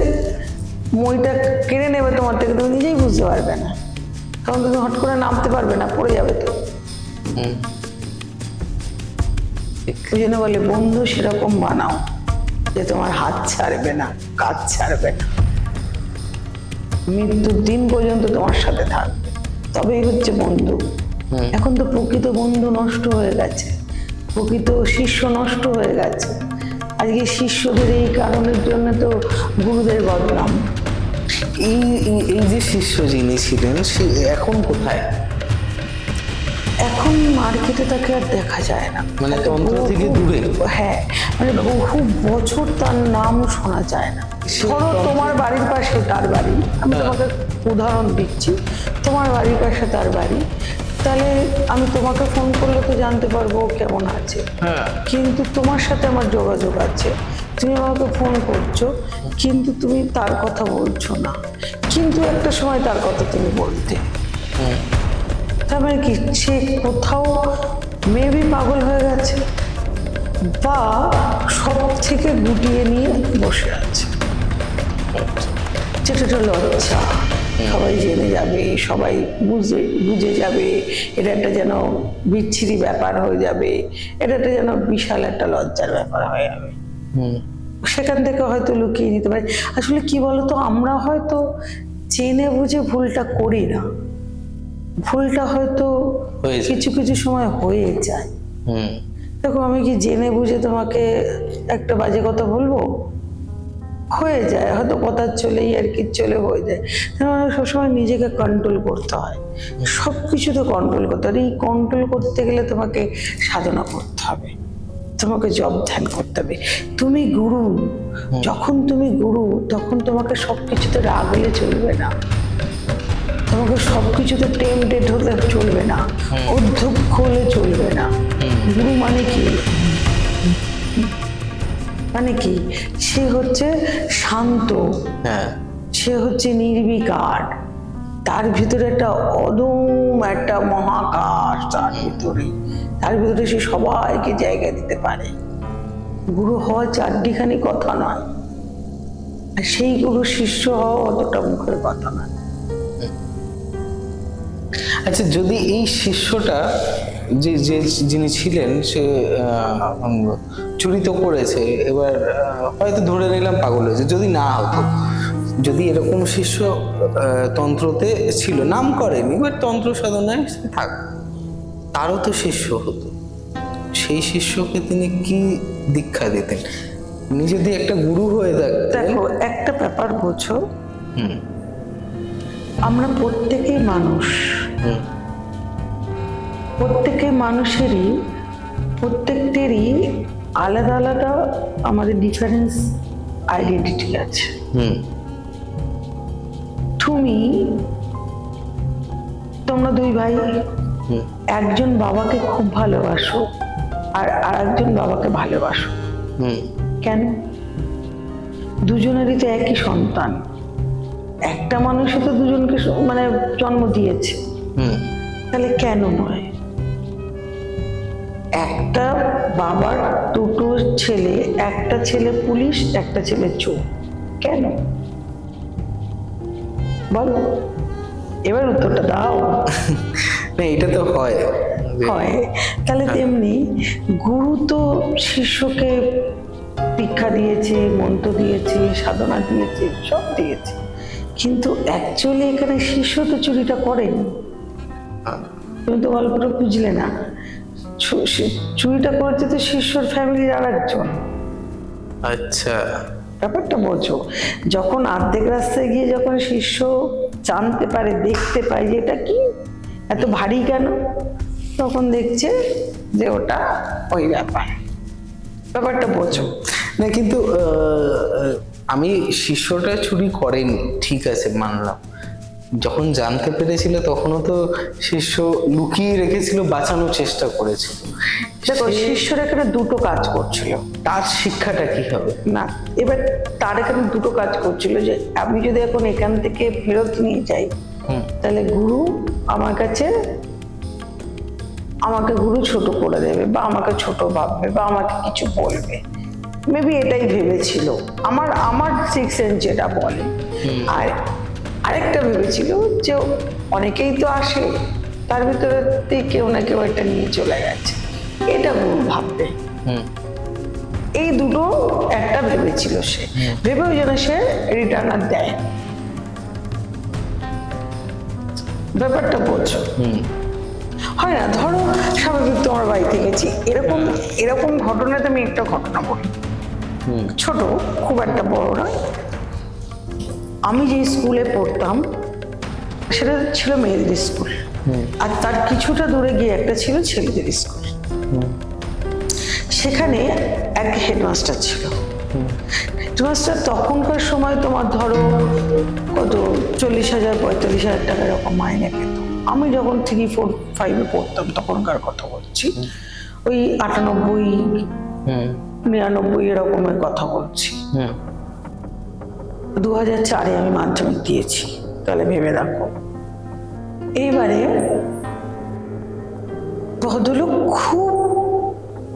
মইটা কেড়ে নেবে তোমার থেকে তুমি নিজেই বুঝতে পারবে না, কারণ তুমি হট করে নামতে পারবে না, পড়ে যাবে তো। ওই জন্য বলে বন্ধু সেরকম বানাও যে তোমার হাত ছাড়বে না, কাজ ছাড়বে না, মৃত্যুর দিন পর্যন্ত তোমার সাথে থাকবে, তবেই হচ্ছে বন্ধু। এখন তো প্রকৃত বন্ধু নষ্ট হয়ে গেছে, প্রকৃত শিষ্য নষ্ট হয়ে গেছে। আজকে শিষ্যদের এই কারণের জন্য তো গুরুদের বদনাম। এই এই- এই যে শিষ্য যিনি ছিলেন সে এখন কোথায়? এখন মার্কেটে তাকে আর দেখা যায় না, মানে তন্ত্র থেকে দূরে? হ্যাঁ, মানে বহু বছর তার নাম শোনা যায় না। ধরো তোমার বাড়ির পাশে তার বাড়ি, আমি তোমাকে উদাহরণ দিচ্ছি, তোমার বাড়ির পাশে তার বাড়ি, তাহলে আমি তোমাকে ফোন করলে তো জানতে পারবো ও কেমন আছে। হ্যাঁ। কিন্তু তোমার সাথে আমার যোগাযোগ আছে, তুমি আমাকে ফোন করছো, কিন্তু তুমি তার কথা বলছো না, কিন্তু একটা সময় তার কথা তুমি বলতে। তার মানে কি সে কোথাও মেবি পাগল হয়ে গেছে, বা সব থেকে গুটিয়ে নিয়ে বসে আছে, যেটা একটা লজ্জা। সবাই জেনে যাবে, সবাই বুঝে যাবে, এটা একটা যেন বিচ্ছিরি ব্যাপার হয়ে যাবে, এটা একটা যেন বিশাল একটা লজ্জার ব্যাপার হয়ে যাবে। সেখান থেকে হয়তো লুকিয়ে নিতে পারে। আসলে কি বলতো, আমরা হয়তো জেনে বুঝে ভুলটা করি না, ভুলটা হয়তো হয়ে যায়। কিছু কিছু সময় হয়ে যায়। দেখো, আমি কি জেনে বুঝে তোমাকে একটা বাজে কথা বলবো? হয়ে যায়, হয়তো কথা চলেই আর কি চলে হয়ে যায়। সবসময় নিজেকে কন্ট্রোল করতে হয়, সব কিছুতে কন্ট্রোল করতে হয়। এই কন্ট্রোল করতে গেলে তোমাকে সাধনা করতে হবে, তোমাকে জব ধ্যান করতে হবে। তুমি গুরু, যখন তুমি গুরু তখন তোমাকে সব কিছুতে রাগলে চলবে না, তোমাকে সবকিছুতে টেম্পটেড হতে চলবে না, অধ্যক্ষ হলে চলবে না। গুরু মানে কি? মানে কি? সে হচ্ছে শান্ত, হ্যাঁ। সে হচ্ছে নির্বিকার, তার ভিতরে একটা অদম একটা মহাকাশ, তার ভিতরে সে সবাইকে জায়গা দিতে পারে। গুরু হওয়া চারটিখানি কথা নয়, আর সেই গুরু শিষ্য হওয়া অতটা মুখের কথা নয়। আচ্ছা, যদি এই শিষ্যটা যে যে যিনি ছিলেন সে চুরি তো করেছে, এবার হয়তো ধরে নিলাম পাগল হয়েছে, যদি না হতো, যদি এরকম শিষ্য তন্ত্রতে ছিল, নাম করেনি, বাট তন্ত্র সাধনায় সে থাক, তারও তো শিষ্য হতো, সেই শিষ্যকে তিনি কি দীক্ষা দিতেন? উনি যদি একটা গুরু হয়ে থাকতেন। দেখো, একটা ব্যাপার বোঝো, আমরা প্রত্যেকেই মানুষ, প্রত্যেকের মানুষেরই প্রত্যেকটেরই আলাদা আলাদা আমাদের ডিফারেন্স আইডেন্টিটি আছে। তোমরা দুই ভাই, একজন বাবাকে খুব ভালোবাসো আর আরেকজন বাবাকে ভালোবাসো, কেন? দুজনেরই তো একই সন্তান, একটা মানুষই তো দুজনকে মানে জন্ম দিয়েছে, তাহলে কেন নয়? একটা বাবার দুটো ছেলে, একটা ছেলে পুলিশ, একটা ছেলে চোর, কেন? বলো, এবার উত্তরটা দাও। না, এটা তো হয়। হয়, তাহলে তেমনি গুরু তো শিষ্যকে দীক্ষা দিয়েছে, মন্ত্র দিয়েছে, সাধনা দিয়েছে, সব দিয়েছে, কিন্তু অ্যাকচুয়ালি এখানে শিষ্য তো চুরিটা করেন। তুমি তো গল্পটা বুঝলে না, চুরিটা করেছে তো শিষ্যর ফ্যামিলির আর একজন। আচ্ছা, ব্যাপারটা বোঝো। যখন অর্ধেক রাস্তায় গিয়ে যখন শিষ্য জানতে পারে, দেখতে পায় যে এটা কি এত ভারী কেন, তখন দেখছে যে ওটা ওই ব্যাপারটা বোঝো। না কিন্তু আমি শিষ্যটা চুরি করেনি, ঠিক আছে, মানলাম। যখন জানতে পেরেছিল তখনও তো শিষ্য লুকিয়ে রেখেছিল, বাঁচানোর চেষ্টা করেছিল। দেখো, শিষ্যরা এখানে দুটো কাজ করছিল। তার শিক্ষাটা কি হবে? না, এবার তার এখানে দুটো কাজ করছিল, যে আমি যদি এখন এখান থেকে ফেরত নিয়ে যাই, তাহলে গুরু আমার কাছে, আমাকে গুরু ছোট করে দেবে, বা আমাকে ছোট ভাববে, বা আমাকে কিছু বলবে, মেবি এটাই ভেবেছিল। আমার সিক্স সেন্স যেটা বলে। আর আরেকটা ভেবেছিল যে অনেকেই তো আসে, তার ভিতরে কেউ না কেউ একটা নিয়ে চলে গেছে, এটা গুরু ভাববে। এই দুটো একটা ভেবেছিল সে, ভেবে ওই জন্য সে রিটার্নার দেয়। ব্যাপারটা বোঝো, হয় না? ধরো স্বাভাবিক তোমার বাড়িতে গেছি, এরকম এরকম ঘটনাতে আমি একটা ঘটনা বলি, ছোট, খুব একটা বড় না। আমি যে স্কুলে পড়তাম সেটা ছিল মেয়েদের স্কুল, আর তার কিছুটা দূরে গিয়ে একটা ছিল ছেলেদের স্কুল। সেখানে এক হেডমাস্টার ছিল। হেডমাস্টার তখনকার সময় তোমার ধরো কত 40,000 45,000 টাকা এরকম মাইনে পেত। আমি যখন 3, 4, 5-এ পড়তাম তখনকার কথা বলছি, ওই 98, 99 এরকমের কথা বলছি। 2004-এ আমি মাধ্যমিক দিয়েছি, তাহলে ভেবে দেখো। এইবারে ভদ্রলোক খুব,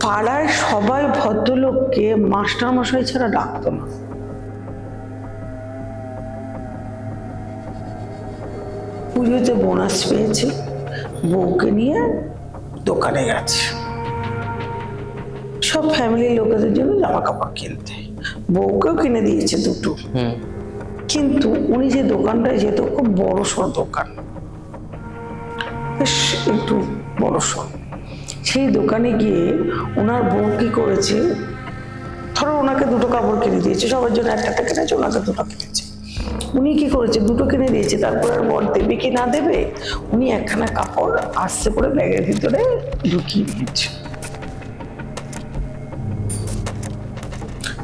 পাড়ায় সবাই ভদ্রলোককে মাস্টার মশাই ছাড়া ডাকতো না। পুজোতে বোনাস পেয়েছে, বউকে নিয়ে দোকানে গেছে সব ফ্যামিলির লোকেদের জন্য জামা কাপড় কিনতে, বউকেও কিনে দিয়েছে দুটো। কিন্তু উনি যে দোকানটায় যেত, খুব বড় সড় দোকান, বেশ একটু বড় সড়। সেই দোকানে গিয়ে ওনার বউ কি করেছে, ধরো ওনাকে দুটো কাপড় কিনে দিয়েছে, সবার জন্য একটা কিনেছে, ওনাকে দুটো কিনেছে। উনি কি করেছে, দুটো কিনে দিয়েছে, তারপর আর বর দেবে কি না দেবে, উনি একখানা কাপড় আস্তে করে ব্যাগের ভিতরে ঢুকিয়ে দিয়েছে।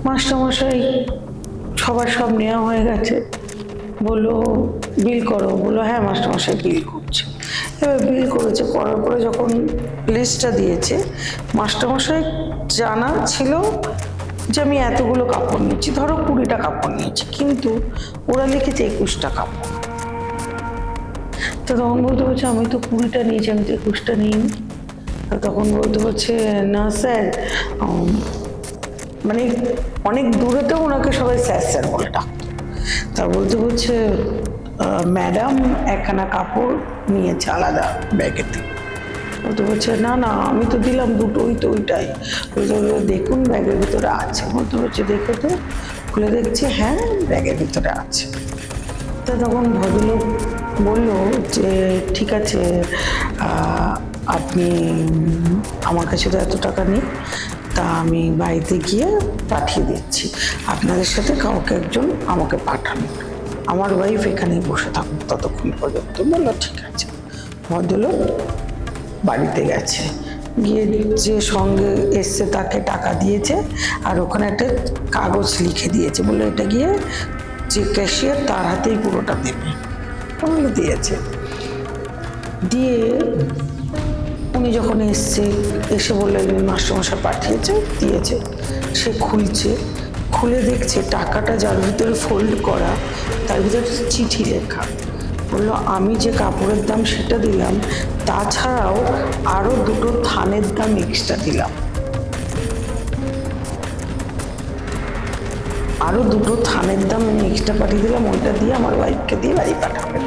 মাস্টারমশাই সবার সব নেওয়া হয়ে গেছে, বললো বিল করো, বললো হ্যাঁ মাস্টারমশাই বিল করছে। এবার বিল করেছে, করার পরে যখন লিস্টটা দিয়েছে, মাস্টারমশাই জানা ছিল যে আমি এতগুলো কাপড় নিচ্ছি, ধরো 20টা কাপড় নিয়েছি, কিন্তু ওরা লিখেছে 21টা কাপড়। তো তখন বলতে হচ্ছে আমি তো 20টা নিয়েছি, আমি তো 21টা নিইনি। তখন বলতে হচ্ছে না স্যার, মানে অনেক দূরেতেও ওনাকে সবাই স্যার স্যার বলে ডাকতো। তা বলতে হচ্ছে ম্যাডাম একখানা কাপড় নিয়েছে আলাদা ব্যাগেতে। বলতে হচ্ছে না না আমি তো দিলাম দুটোই, তো ওইটাই। বলতে দেখুন ব্যাগের ভিতরে আছে। বলতে হচ্ছে দেখো তো, খুলে দেখছি হ্যাঁ ব্যাগের ভিতরে আছে। তা তখন ভদ্রলোক বললো যে ঠিক আছে, আপনি আমার কাছে তো এত টাকা নেই, তা আমি বাড়িতে গিয়ে পাঠিয়ে দিচ্ছি, আপনাদের সাথে কাউকে একজন আমাকে পাঠান, আমার ওয়াইফ এখানেই বসে থাকুন ততক্ষণ পর্যন্ত। বললো ঠিক আছে। ভদ্রলোক বাড়িতে গেছে, গিয়ে যে সঙ্গে এসছে তাকে টাকা দিয়েছে, আর ওখানে একটা কাগজ লিখে দিয়েছে, বললো এটা গিয়ে যে ক্যাশিয়ার তার হাতেই পুরোটা দেবে। বলে দিয়েছে। দিয়ে উনি যখন এসছে, এসে বললেন মাস্টারমশাই পাঠিয়েছে, দিয়েছে। সে খুলছে, খুলে দেখছে টাকাটা যার ভিতরে ফোল্ড করা, তার ভিতরে চিঠি লেখা। বললো আমি যে কাপড়ের দাম সেটা দিলাম, তাছাড়াও আরো দুটো থানের দাম এক্সট্রা দিলাম, আরো দুটো থানের দাম আমি এক্সট্রা পাঠিয়ে দিলাম, ওইটা দিয়ে আমার ওয়াইফকে দিয়ে বাড়ি পাঠাবেন।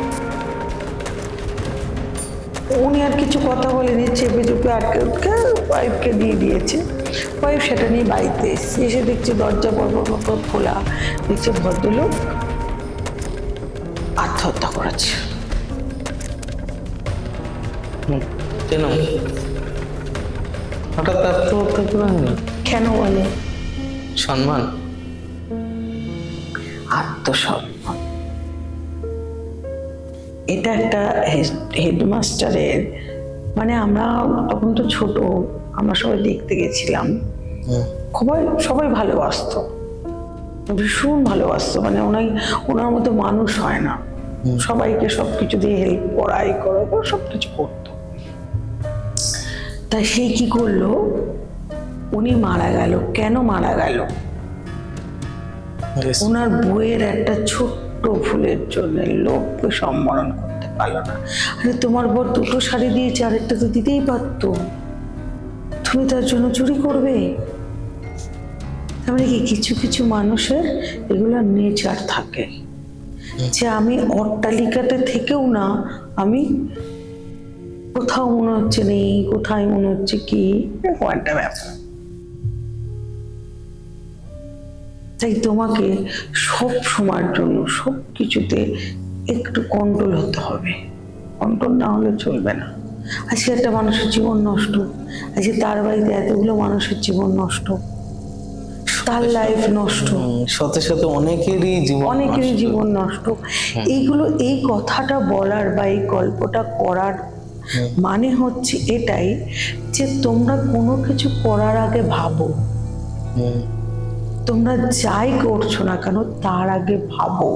উনি আর কিছু কথা বলেনি, চেপে চুপে আটকে উটকে ওয়াইফকে দিয়ে দিয়েছে। ওয়াইফ সেটা নিয়ে বাড়িতে এসে এসে দেখছে দরজা পর খোলা, দেখছে ভদ্রলোক আত্মহত্যা করেছে। কেন হঠাৎ আত্মহত্যা করেন না? কেন বলে? সম্মান, আত্মসম্মান। এটা একটা হেডমাস্টারের, মানে আমরা তখন তো ছোট, আমরা সবাই দেখতে গেছিলাম, সবাই ভালোবাসতো, ভীষণ ভালোবাসতো, মানে ওনার মতো মানুষ হয় না, সবাইকে সবকিছু দিয়ে হেল্প করা, এই করা সবকিছু করতো। তাই সে কি করলো, উনি মারা গেল। কেন মারা গেল? ওনার বইয়ের একটা ছোট্ট ভুলের জন্য লোককে সম্বরণ করতে পারলো না। আরে তোমার বর দুটো শাড়ি দিয়েছে, আরেকটা তো দিতেই পারতো, তুমি তার জন্য চুরি করবে? তারপরে কি কিছু কিছু মানুষের এগুলো নেচার থাকে, যে আমি অট্টালিকাতে থেকেও না, আমি কোথাও মনে হচ্ছে নেই, কোথায় মনে হচ্ছে কি, এরকম একটা ব্যাপার। তাই তোমাকে সব সময়ের জন্য সব কিছুতে একটু কন্ট্রোল হতে হবে, কন্ট্রোল না হলে চলবে না। আজকে একটা মানুষের জীবন নষ্ট, আজকে তার বাড়িতে এতগুলো মানুষের জীবন নষ্ট, তার লাইফ নষ্ট, শত শত অনেকেরই জীবন নষ্ট। এইগুলো, এই কথাটা বলার বা এই গল্পটা করার মানে হচ্ছে এটাই যে তোমরা কোনো কিছু করার আগে ভাবো, তোমরা যাই করছো না কেন তার আগে ভাবো।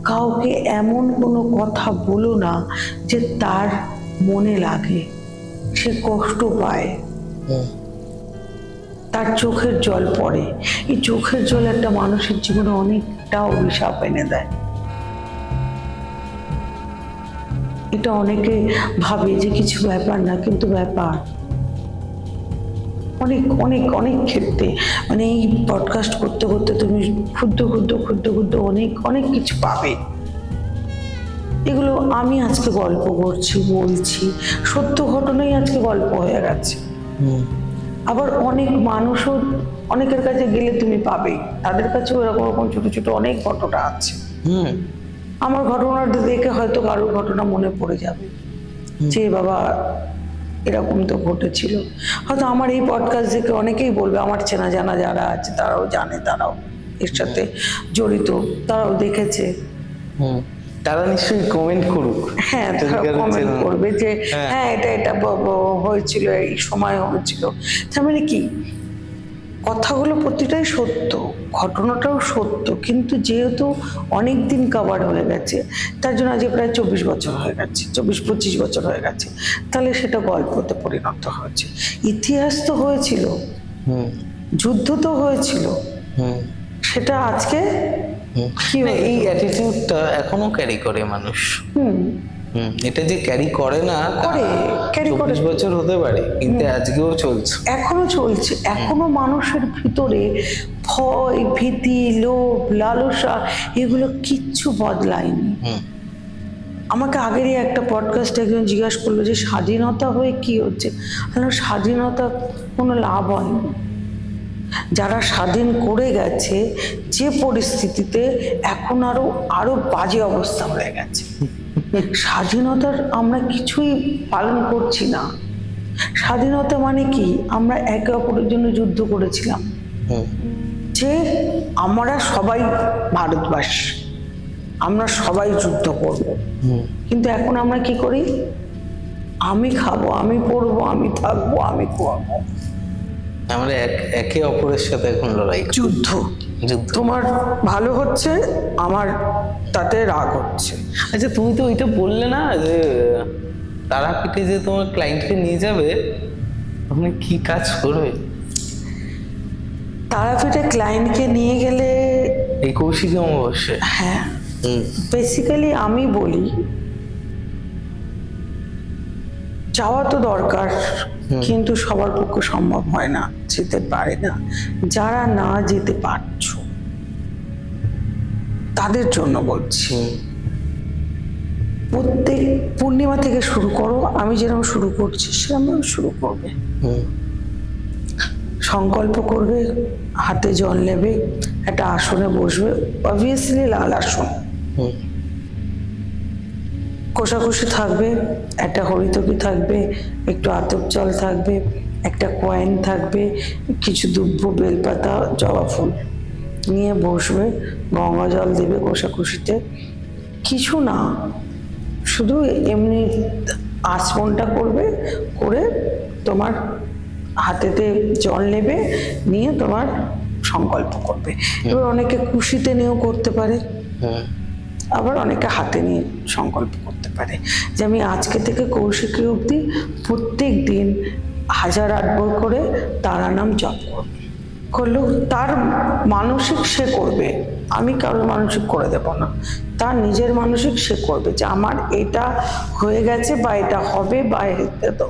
কাউকে এমন কোনো কথা বলো না যে তার মনে লাগে, সে কষ্ট পায়, তার চোখের জল পড়ে। এই চোখের জল একটা মানুষের জীবনে অনেকটা অভিশাপ এনে দেয়। এটা অনেকে ভাবে যে কিছু ব্যাপার না, কিন্তু ব্যাপার। অনেক অনেক অনেক ক্ষেত্রে মানে এই পডকাস্ট করতে করতে তুমি ক্ষুদ্র ক্ষুদ্র ক্ষুদ্র ক্ষুদ্র অনেক অনেক কিছু পাবে। এগুলো আমি আজকে গল্প করছি, বলছি, সত্য ঘটনাই আজকে গল্প হয়ে গেছে। আবার অনেক মানুষও অনেকের কাছে গেলে তুমি পাবে, তাদের কাছেও এরকম এরকম ছোট ছোট অনেক ঘটনা আছে। আমার ঘটনাটা দেখে হয়তো কারোর ঘটনা মনে পড়ে যাবে যে বাবা এরকম তো ঘটেছিল। হয়তো আমার এই পডকাস্ট দেখে অনেকেই বলবে, আমার চেনা জানা যারা আছে তারাও জানে, তারাও এর সাথে জড়িত, তারাও দেখেছে। তারা নিশ্চয়ই কমেন্ট করুক। হ্যাঁ, তারা কমেন্ট করবে যে হ্যাঁ এটা এটা হয়েছিল, এই সময় হয়েছিল। তার মানে কি, কথাগুলো প্রতিটাই সত্য, ঘটনাটাও সত্য, কিন্তু যেহেতু অনেক দিন কভার হয়ে গেছে তার জন্য আজ প্রায় 24 বছর হয়ে গেছে, 24-25 বছর হয়ে গেছে, তাহলে সেটা গল্পতে পরিণত হয়েছে। ইতিহাস তো হয়েছিল, যুদ্ধ তো হয়েছিল, সেটা আজকে এই অ্যাটিটিউডটা এখনো ক্যারি করে মানুষ। এটা যে ক্যারি করে না, ক্যারি করে 24 বছর হতে পারে, কিন্তু আজকেও চলছে, এখনো চলছে। এখনো মানুষের ভিতরে ভয়, ভীতি, লোভ, লালসা এগুলো কিচ্ছু বদলায়নি। আমাকে আগেরই একটা পডকাস্টে একজন জিজ্ঞাসা করলো যে স্বাধীনতা হয়ে কি হচ্ছে। স্বাধীনতা কোনো লাভ হয়নি। যারা স্বাধীন করে গেছে যে পরিস্থিতিতে, এখন আরো বাজে অবস্থা হয়ে গেছে। স্বাধীনতার আমরা কিছুই পালন করছি না। স্বাধীনতা মানে কি, আমরা একে অপরের জন্য যুদ্ধ করেছিলাম যে আমরা সবাই ভারতবাসী, আমরা সবাই যুদ্ধ করব। কিন্তু এখন আমরা কি করি, আমি খাবো, আমি পড়বো, আমি থাকবো, আমি খাওয়াবো। আমরা একে অপরের সাথে এখন লড়াই, যুদ্ধ। তোমার ভালো হচ্ছে, আমার তাতে রাগ হচ্ছে। আচ্ছা, তুমি তো ওইটা বললে না যে তারাপীঠে যে তোমার ক্লায়েন্টকে নিয়ে যাবে, তুমি কি কাজ করবে? তারাপীঠে ক্লায়েন্টকে নিয়ে গেলে এই কৌশিকী অমাবস্যা, হ্যাঁ, বেসিক্যালি আমি বলি যাওয়া তো দরকার, কিন্তু সবার পক্ষে সম্ভব হয় না, যেতে পারে না। যারা না যেতে পারছো তাদের জন্য বলছি, প্রত্যেক পূর্ণিমা থেকে শুরু করো। আমি যেরকম শুরু করছি সেরকম শুরু করবে। সংকল্প করবে, হাতে জল নেবে, একটা আসনে বসবে, অবভিয়াসলি লাল আসন, কোষাকুষি থাকবে, একটা হরিতকি থাকবে, একটু আতপ জল থাকবে, একটা কয়েন থাকবে, কিছু দুব্ব, বেলপাতা, জবা ফুল নিয়ে বসবে, গঙ্গা জল দেবে কোষাকুষিতে। কিছু না, শুধু এমনি আচমনটা করবে, করে তোমার হাতেতে জল নেবে, নিয়ে তোমার সংকল্প করবে। এবার অনেকে কুশিতে নিয়েও করতে পারে, আবার অনেকে হাতে নিয়ে সংকল্প করতে পারে যে আমি আজকে থেকে কৌশিকী অবধি প্রত্যেক দিন 1008 বার করে তারা নাম জপ করলেও তার মানসিক সে করবে, আমি কারোর মানসিক করে দেব না। তার নিজের মানসিক সে করবে যে আমার এটা হয়ে গেছে বা এটা হবে বা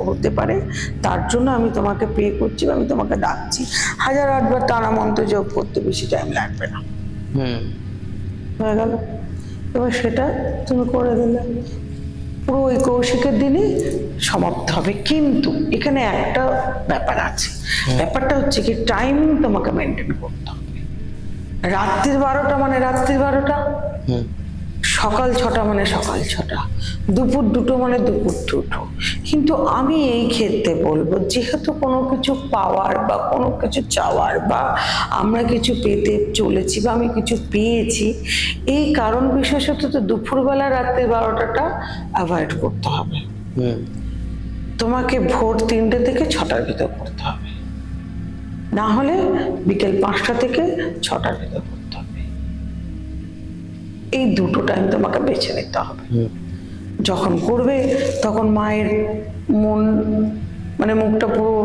হতে পারে, তার জন্য আমি তোমাকে পে করছি, আমি তোমাকে ডাকছি। 1008 বার তারা মন্ত্র জপ করতে বেশি টাইম লাগবে না, হয়ে গেল। এবার সেটা তুমি করে দিলে, পুরো ওই কৌশিকের দিনই সমাপ্ত হবে। কিন্তু এখানে একটা ব্যাপার আছে, ব্যাপারটা হচ্ছে কি টাইমিং তোমাকে মেনটেন করতে হবে। রাত্রির 12টা মানে রাত্রির 12টা, সকাল 6টা মানে সকাল 6টা, দুপুর 2টো মানে দুপুর 2টো। কিন্তু আমি এই ক্ষেত্রে বলবো, যেহেতু কোনো কিছু পাওয়ার বা কোনো কিছু চাওয়ার বা আমরা কিছু পেতে চলেছি বা আমি কিছু পেয়েছি, এই কারণ বিশেষত তো দুপুরবেলা রাত্রি 12টাটা অ্যাভয়েড করতে হবে। তোমাকে ভোর 3টে থেকে 6টার ভিতর করতে হবে, না হলে বিকেল 5টা থেকে 6টার ভিতর করতে হবে। এই দুটো টাইম তোমাকে বেছে নিতে হবে। যখন করবে তখন মায়ের মন মানে মুখটা পুরো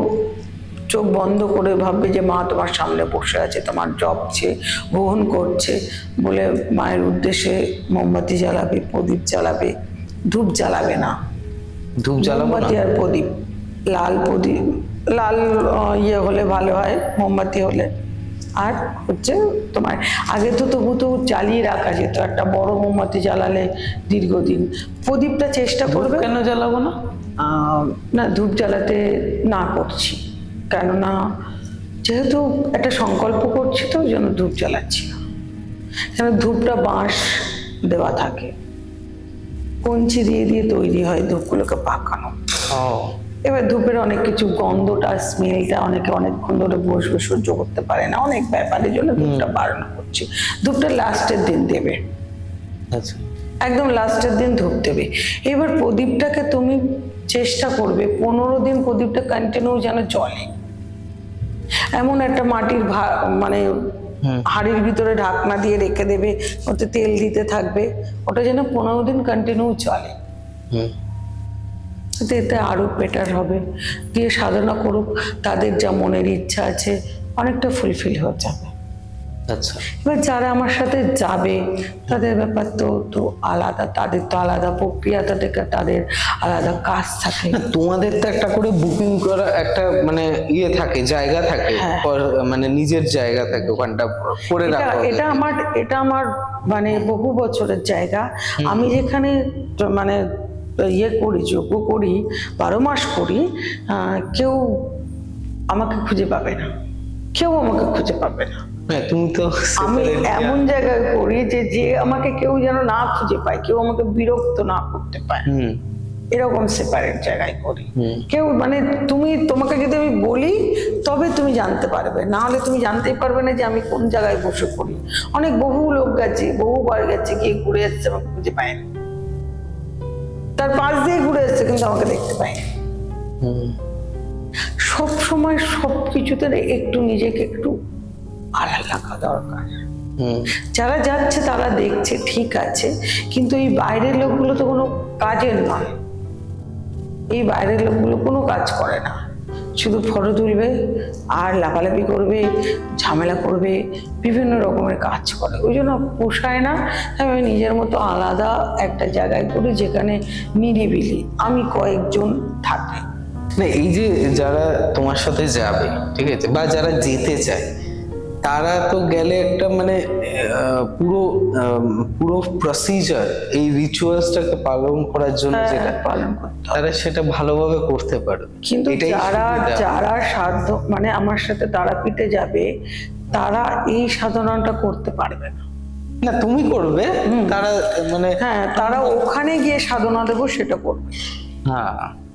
চোখ বন্ধ করে ভাববে যে মা তোমার সামনে বসে আছে, তোমার জপছে, গ্রহণ করছে বলে মায়ের উদ্দেশ্যে মোমবাতি জ্বালাবে, প্রদীপ জ্বালাবে, ধূপ জ্বালাবে না। ধূপ জ্বালাবো না? মোমবাতি আর প্রদীপ, লাল প্রদীপ, লাল ইয়ে হলে ভালো হয়, মোমবাতি হলে। আর হচ্ছে তোমার আগে তো তবু তো জ্বালিয়ে রাখা যেত, একটা বড় মোমবাতি জ্বালালে দীর্ঘদিন। প্রদীপটা চেষ্টা করবে। কেন জ্বালাবো না? না, ধূপ জ্বালাতে না করছি, কেননা যেহেতু একটা সংকল্প করছি তো ওই জন্য ধূপ জ্বালাচ্ছি না। কেন ধূপটা বাঁশ দেওয়া থাকে, কঞ্চি দিয়ে দিয়ে তৈরি হয় ধূপগুলোকে পাকানো। এবার ধূপের অনেক কিছু গন্ধটা, স্মেলটা অনেকে অনেকক্ষণ ধরে বসবে সহ্য করতে পারে না, অনেক ব্যাপারের জন্য ধূপটা বারণ করছি। ধূপটা লাস্টের দিন দেবে, আচ্ছা, একদম লাস্টের দিন ধূপ দেবে। এবার প্রদীপটাকে তুমি চেষ্টা করবে 15 দিন প্রদীপটা কন্টিনিউ যেন জ্বলে। এমন একটা মাটির মানে হাড়ির ভিতরে ঢাকনা দিয়ে রেখে দেবে, ওতে তেল দিতে থাকবে, ওটা যেন 15 দিন কন্টিনিউ চলে। এতে আরো বেটার হবে। দিয়ে সাধনা করুক, তাদের যা মনের ইচ্ছা আছে অনেকটা ফুলফিল হয়ে যাবে। আচ্ছা, এবার যারা আমার সাথে যাবে তাদের ব্যাপার তো তো আলাদা, তাদের তো আলাদা প্রক্রিয়া, তাদের আলাদা কাজ থাকে। তোমাদের তো একটা করে বুকিং করা একটা মানে ইয়ে থাকে, জায়গা থাকে, মানে নিজের জায়গা থাকে, ওখানটা করে রাখা। এটা আমার মানে বহু বছরের জায়গা। আমি যেখানে মানে ইয়ে করি, যজ্ঞ করি, 12 মাস করি, কেউ আমাকে খুঁজে পাবে না, কেউ আমাকে খুঁজে পাবে না। তুমি তো আমি এমন জায়গায় করি যে যে আমাকে কেউ যেন না খুঁজে পায়, কেউ আমাকে বিরক্ত না করতে পায়, এরকম সেপারেট জায়গায় করি। কেউ মানে তোমাকে যদি আমি বলি তবে তুমি জানতে পারবে, না হলে তুমি জানতেই পারবে না যে আমি কোন জায়গায় বসে করি। বহু লোক গেছে, বহুবার গেছে, গিয়ে ঘুরে এসছে, আমাকে খুঁজে পায়নি, তার পাশ দিয়ে ঘুরে এসছে কিন্তু আমাকে দেখতে পায়নি। সব সময় সব কিছুতে একটু নিজেকে একটু আড়াল রাখা দরকার। যারা যাচ্ছে তারা দেখছে ঠিক আছে, কিন্তু এই বাইরের লোকগুলো তো কোনো কাজের নয়। এই বাইরের লোকগুলো কোনো কাজ করে না, শুধু ফটো তুলবে আর লাফালাফি করবে, ঝামেলা করবে, বিভিন্ন রকমের কাজ করে। ওই জন্য পোষায় না। আমি নিজের মতো আলাদা একটা জায়গায় করি, যেখানে নিরিবিলি আমি কয়েকজন থাকি। না, এই যে যারা তোমার সাথে যাবে, ঠিক আছে, বা যারা যেতে চায়, তারা তো গেলে একটা মানে পুরো প্রসিজার, এই রিচুয়ালসটাকে পালন করার জন্য যেটা পালন করতে হবে, তারা সেটা ভালোভাবে করতে পারে। কিন্তু যারা সাধ্য মানে আমার সাথে তারাপীঠে যাবে, তারা এই সাধনাটা করতে পারবে না। না, তুমি করবে, তারা মানে তারা ওখানে গিয়ে সাধনা দেবো সেটা করবে।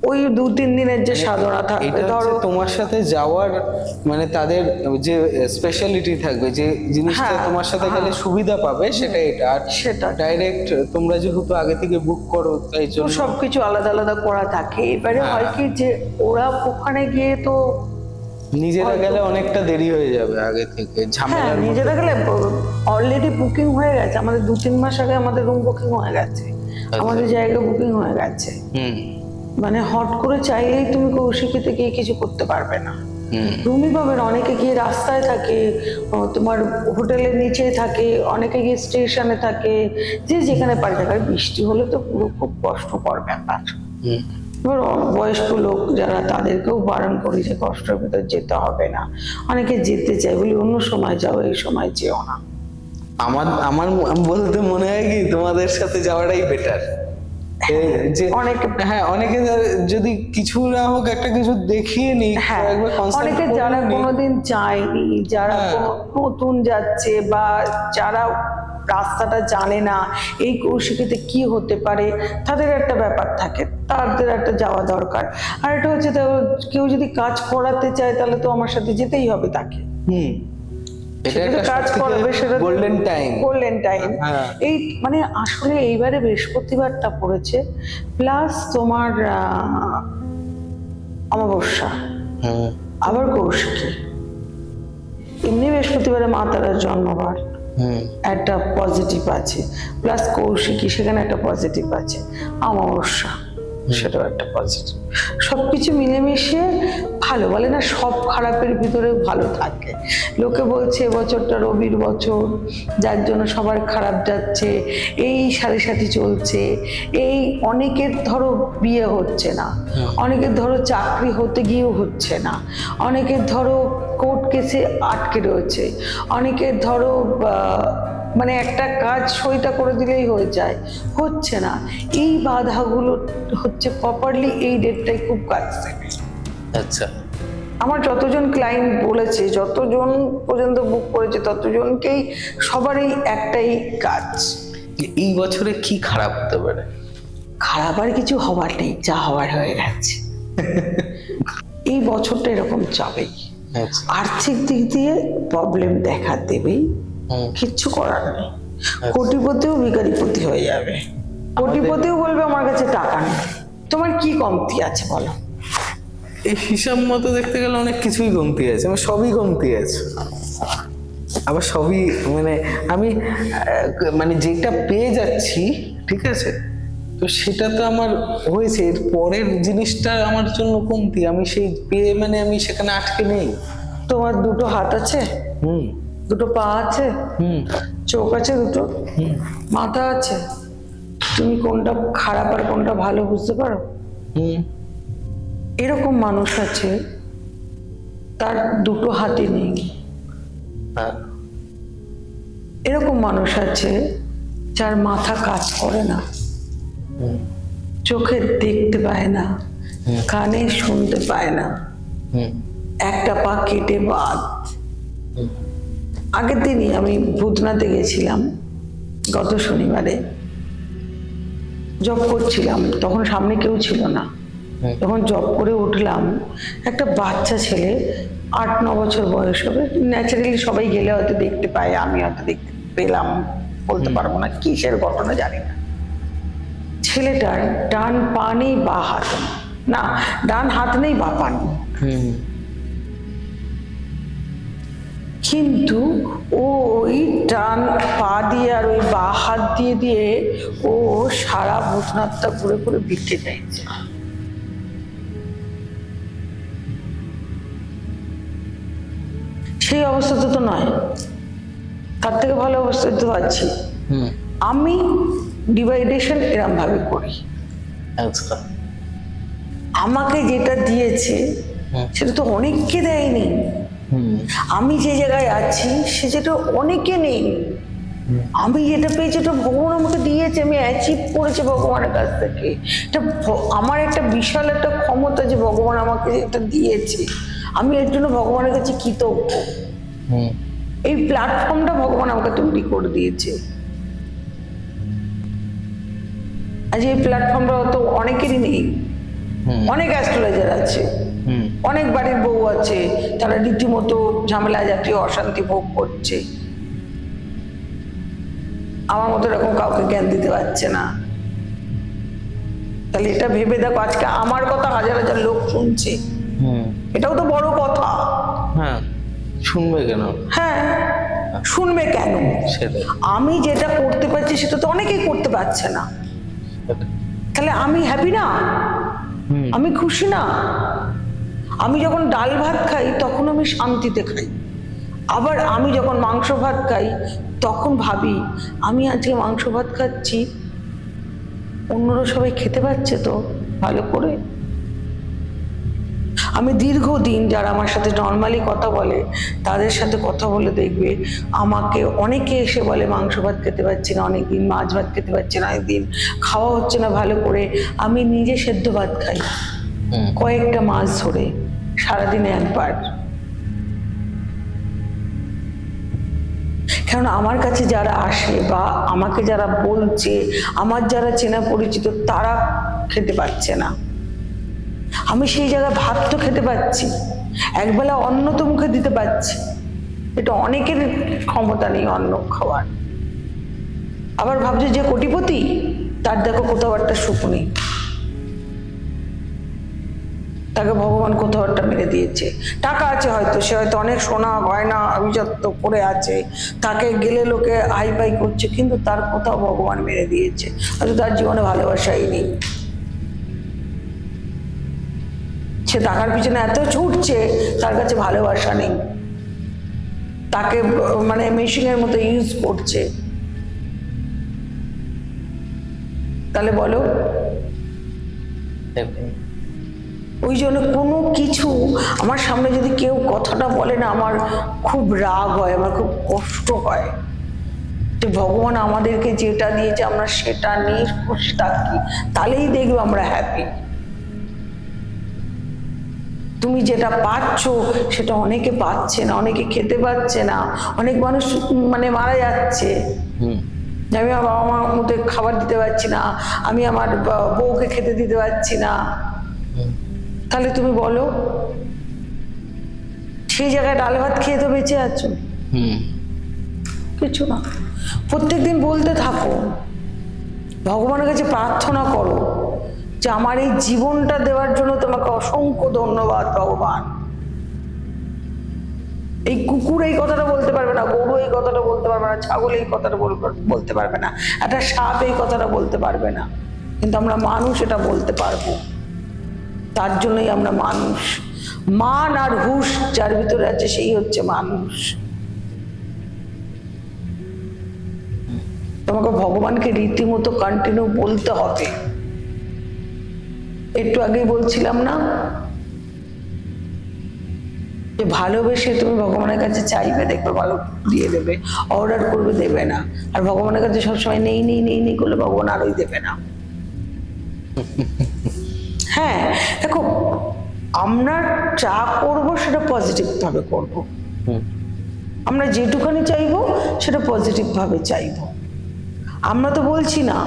ওই 2-3 দিনের যে সাধনা থাকবে, ধরো তোমার সাথে যাওয়ার মানে তাদের যে স্পেশালিটি থাকবে, যে জিনিসটা তোমার সাথে গেলে সুবিধা পাবে, সেটা এটা। আর সেটা ডাইরেক্ট তোমরা যেহেতু আগে থেকে বুক করো, তাই জন্য সবকিছু আলাদা আলাদা করা থাকে। এবারে হয় কি যে ওরা ওখানে গিয়ে তো নিজেরা গেলে অনেকটা দেরি হয়ে যাবে আগে থেকে, ঝামেলা। নিজেরা গেলে অলরেডি বুকিং হয়ে গেছে, আমাদের 2-3 মাস আগে আমাদের রুম বুকিং হয়ে গেছে, আমাদের জায়গা বুকিং হয়ে গেছে। মানে হট করে চাইলেই তুমি কৌশিকীতে গিয়ে কিছু করতে পারবে না, রুমই পাবে না। অনেকে গিয়ে রাস্তায় থাকে, তোমার হোটেলের নিচে থাকে, অনেকে গিয়ে স্টেশনে থাকে, যে যেখানে পারে থাকে। বৃষ্টি হলে তো পুরো খুব কষ্টকর ব্যাপার। এবার বয়স্ক লোক যারা, তাদেরকেও বারণ করি যে কষ্টের ভিতর যেতে হবে না। অনেকে যেতে চায়, বলি অন্য সময় যাও, এই সময় যেও না। আমার বলতে মনে হয় কি, তোমাদের সাথে যাওয়াটাই বেটার। যে অনেকে- হ্যাঁ অনেকে যদি কিছু না হোক একটা কিছু দেখিয়ে নিই, হ্যাঁ, একবার consult অনেকে করে যারা নিই। কোনোদিন যায়নি, যারা হ্যাঁ। নতুন যাচ্ছে, বা যারা রাস্তাটা জানে না এই কৌশিকীতে কি হতে পারে, তাদের একটা ব্যাপার থাকে, তাদের একটা যাওয়া দরকার। আর এটা হচ্ছে কেউ যদি কাজ করাতে চায় তাহলে তো আমার সাথে যেতেই হবে তাকে। এটা সেটা একটা কাজ করবে, সেটা গোল্ডেন টাইম। Golden time. হ্যাঁ। এই মানে আসলে এইবারে বৃহস্পতিবারটা পড়েছে, প্লাস তোমার অমাবস্যা, আবার কৌশিকী। এমনি বৃহস্পতিবারে মা তারার জন্মবার, একটা পজিটিভ আছে, প্লাস কৌশিকী, সেখানে একটা পজিটিভ আছে, অমাবস্যা সেটাও একটা পজিটিভ। সবকিছু মিলেমিশে ভালো, বলে না সব খারাপের ভিতরে ভালো থাকে। লোকে বলছে এবছরটা রবির বছর, যার জন্য সবার খারাপ যাচ্ছে, এই সাড়ে সাথে চলছে, এই অনেকের ধরো বিয়ে হচ্ছে না, অনেকের ধরো চাকরি হতে গিয়েও হচ্ছে না, অনেকের ধরো কোর্ট কেসে আটকে রয়েছে, অনেকের ধরো মানে একটা কাজ সইটা করে দিলেই হয়ে যায়, হচ্ছে না। এই বাধাগুলো হচ্ছে প্রপারলি এই ডেটটাই খুব কাজ দেবে। আচ্ছা, আমার যতজন ক্লায়েন্ট বলেছে, যতজন পর্যন্ত বুক করেছে, ততজনকেই সবারই একটাই কাজ, এই বছরে কি খারাপ হতে পারে? খারাপ আর কিছু হবার নেই, যা হওয়ার হয়ে গেছে। এই বছরটা এরকম যাবেই। আচ্ছা। আর্থিক দিক দিয়ে প্রবলেম দেখা দেবেই, কিচ্ছু করার নেই। কোটিপতিও ভিখারিপতি হয়ে যাবে, কোটিপতিও বলবে আমার কাছে টাকা নেই। তোমার কি কমতি আছে বলো? এই হিসাব মতো দেখতে গেলে অনেক কিছুই কমতি আছে, আমার সবই কমতি আছে, আবার সবই মানে আমি মানে যেটা পেয়ে যাচ্ছি, ঠিক আছে, তো সেটা তো আমার হয়েছে, এর পরের জিনিসটা আমার জন্য কমতি, আমি সেই পেয়ে মানে আমি সেখানে আটকে নেই। তোমার দুটো হাত আছে, দুটো পা আছে, চোখ আছে দুটো, মাথা আছে, তুমি কোনটা খারাপ আর কোনটা ভালো বুঝতে পারো? এরকম মানুষ আছে তার দুটো হাতই নেই, এরকম মানুষ আছে যার মাথা কাজ করে না, চোখে দেখতে পায় না, কানে শুনতে পায় না, একটা পা কেটে বাদ। আগের দিনই আমি ভূতনাথে গেছিলাম, গত শনিবারে জব করছিলাম, তখন সামনে কেউ ছিল না। যখন জব করে উঠলাম, একটা বাচ্চা ছেলে 8-9 বছর বয়স হবে, ন্যাচারালি সবাই গেলে হয়তো দেখতে পায়, আমি হয়তো দেখতে পেলাম, বলতে পারবো না কিসের ঘটনা জানি না। ছেলেটার ডান পা নেই বা হাত নেই, না ডান হাত নেই বা পা নেই, কিন্তু ও ওই ডান পা দিয়ে আর ওই বা হাত দিয়ে দিয়ে ও সারা ভূতনাথটা ঘুরে ঘুরে ভিক্ষে চাইছে। সেই অবস্থাতে তো নয়, তার থেকে ভালো অবস্থায় তো আছি। আমি ডিভাইডেশন এরম ভাবে করি, আচ্ছা, আমাকে যেটা দিয়েছে সেটা তো অনেককে দেয়নি। আমি যে জায়গায় আছি সে যেটা অনেকে নেই, আমি যেটা পেয়েছি ওটা ভগবান আমাকে দিয়েছে, আমি অ্যাচিভ করেছি ভগবানের কাছ থেকে। এটা আমার একটা বিশাল একটা ক্ষমতা যে ভগবান আমাকে এটা দিয়েছে, আমি এর জন্য ভগবানের কাছে কৃতজ্ঞ। এই প্ল্যাটফর্মটা ভগবান আমাকে তৈরি করে দিয়েছে। আজ এই প্ল্যাটফর্মটা তো অনেকেরই নেই, অনেক অ্যাস্ট্রোলজার আছে, অনেক বাড়ির বউ আছে, তারা রীতিমতো ঝামেলা জাতীয় অশান্তি ভোগ করছে, আমার মতো এরকম কাউকে জ্ঞান দিতে পারছে না। তাহলে এটা ভেবে দেখো, আজকে আমার কথা হাজার হাজার লোক শুনছে, এটাও তো বড় কথা। হ্যাঁ, শুনবে কেন? হ্যাঁ, শুনবে কেন? সেটাই। আমি যেটা করতে পারছি সেটা তো অনেকেই করতে পারছে না, তাহলে আমি হ্যাপি না? আমি খুশি না? আমি যখন ডাল ভাত খাই তখন আমি শান্তিতে খাই, আবার আমি যখন মাংস ভাত খাই তখন ভাবি আমি আজকে মাংস ভাত খাচ্ছি, অন্যরা সবাই খেতে পাচ্ছে তো ভালো করে। আমি দীর্ঘদিন যারা আমার সাথে নর্মালি কথা বলে তাদের সাথে কথা বলে দেখবে, আমাকে অনেকে এসে বলে মাংস ভাত খেতে পারছি না অনেকদিন, মাছ ভাত খেতে পারছি না অনেকদিন, খাওয়া হচ্ছে না ভালো করে। আমি নিজে সেদ্ধ ভাত খাই কয়েকটা মাস ধরে, সারাদিনে একবার। কারণ আমার কাছে যারা আসে বা আমাকে যারা বলছে, আমার যারা চেনা পরিচিত, তারা খেতে পাচ্ছে না। আমি সেই জায়গায় ভাত তো খেতে পাচ্ছি, একবেলা অন্ন তো মুখে দিতে পারছি। এটা অনেকের ক্ষমতা নেই অন্ন খাওয়ার। আবার ভাবছে যে কোটিপতি, তার দেখো কোথাও একটা সুখ নেই, তাকে ভগবান কোথাও একটা মেরে দিয়েছে। টাকা আছে হয়তো, সে হয়তো অনেক সোনা গয়না আভিজাত্য করে আছে, তাকে গেলে লোকে হাই ফাই করছে, কিন্তু তার কোথাও ভগবান মেরে দিয়েছে, হয়তো তার জীবনে ভালোবাসাই নেই। সে টাকার পিছনে এত ছুটছে, তার কাছে ভালোবাসা নেই, তাকে মানে মেশিনের মতো ইউজ করছে। তাহলে বলো, ওই জন্য কোনো কিছু আমার সামনে যদি কেউ কথাটা বলে না, আমার খুব রাগ হয়, আমার খুব কষ্ট হয় যে ভগবান আমাদেরকে যেটা দিয়েছে আমরা সেটা নিয়ে খুশি থাকি, তাহলেই দেখবো আমরা হ্যাপি। তুমি যেটা পাচ্ছ সেটা অনেকে পাচ্ছে না, অনেকে খেতে পাচ্ছে না, অনেক মানুষ মানে মারা যাচ্ছে। আমি আমার বাবা মার মতো খাবার দিতে পারছি না, আমি আমার বউকে খেতে দিতে পারছি না, তাহলে তুমি বলো সেই জায়গায় ডাল ভাত খেয়ে তো বেঁচে আছো? কিছু না। প্রত্যেকদিন বলতে থাকো, ভগবানের কাছে প্রার্থনা করো যে আমার এই জীবনটা দেওয়ার জন্য তোমাকে অসংখ্য ধন্যবাদ ভগবান। এই কুকুর এই কথাটা বলতে পারবে না, গরু এই কথাটা বলতে পারবে না, ছাগল এই কথাটা বলতে পারবে না, একটা সাপ এই কথাটা বলতে পারবে না, কিন্তু আমরা মানুষ এটা বলতে পারবো। তার জন্যই আমরা মানুষ। মান আর হুঁশ যার ভিতরে আছে সেই হচ্ছে মানুষ। তোমাকে ভগবানকে রীতিমতো কন্টিনিউ বলতে হবে। একটু আগেই বলছিলাম না যে ভালোবেসে তুমি ভগবানের কাছে চাইবে, দেখবে ভালো দিয়ে দেবে, অর্ডার করবে দেবে না। আর ভগবানের কাছে সবসময় নেই নেই নেই নেই করলে ভগবান আরোই দেবে না। হ্যাঁ দেখো, আমরা যা করবো সেটা পজিটিভ ভাবে করবো, আমরা যেটুখানি চাইবো সেটা পজিটিভ ভাবে চাইবো। আমরা তো বলছি না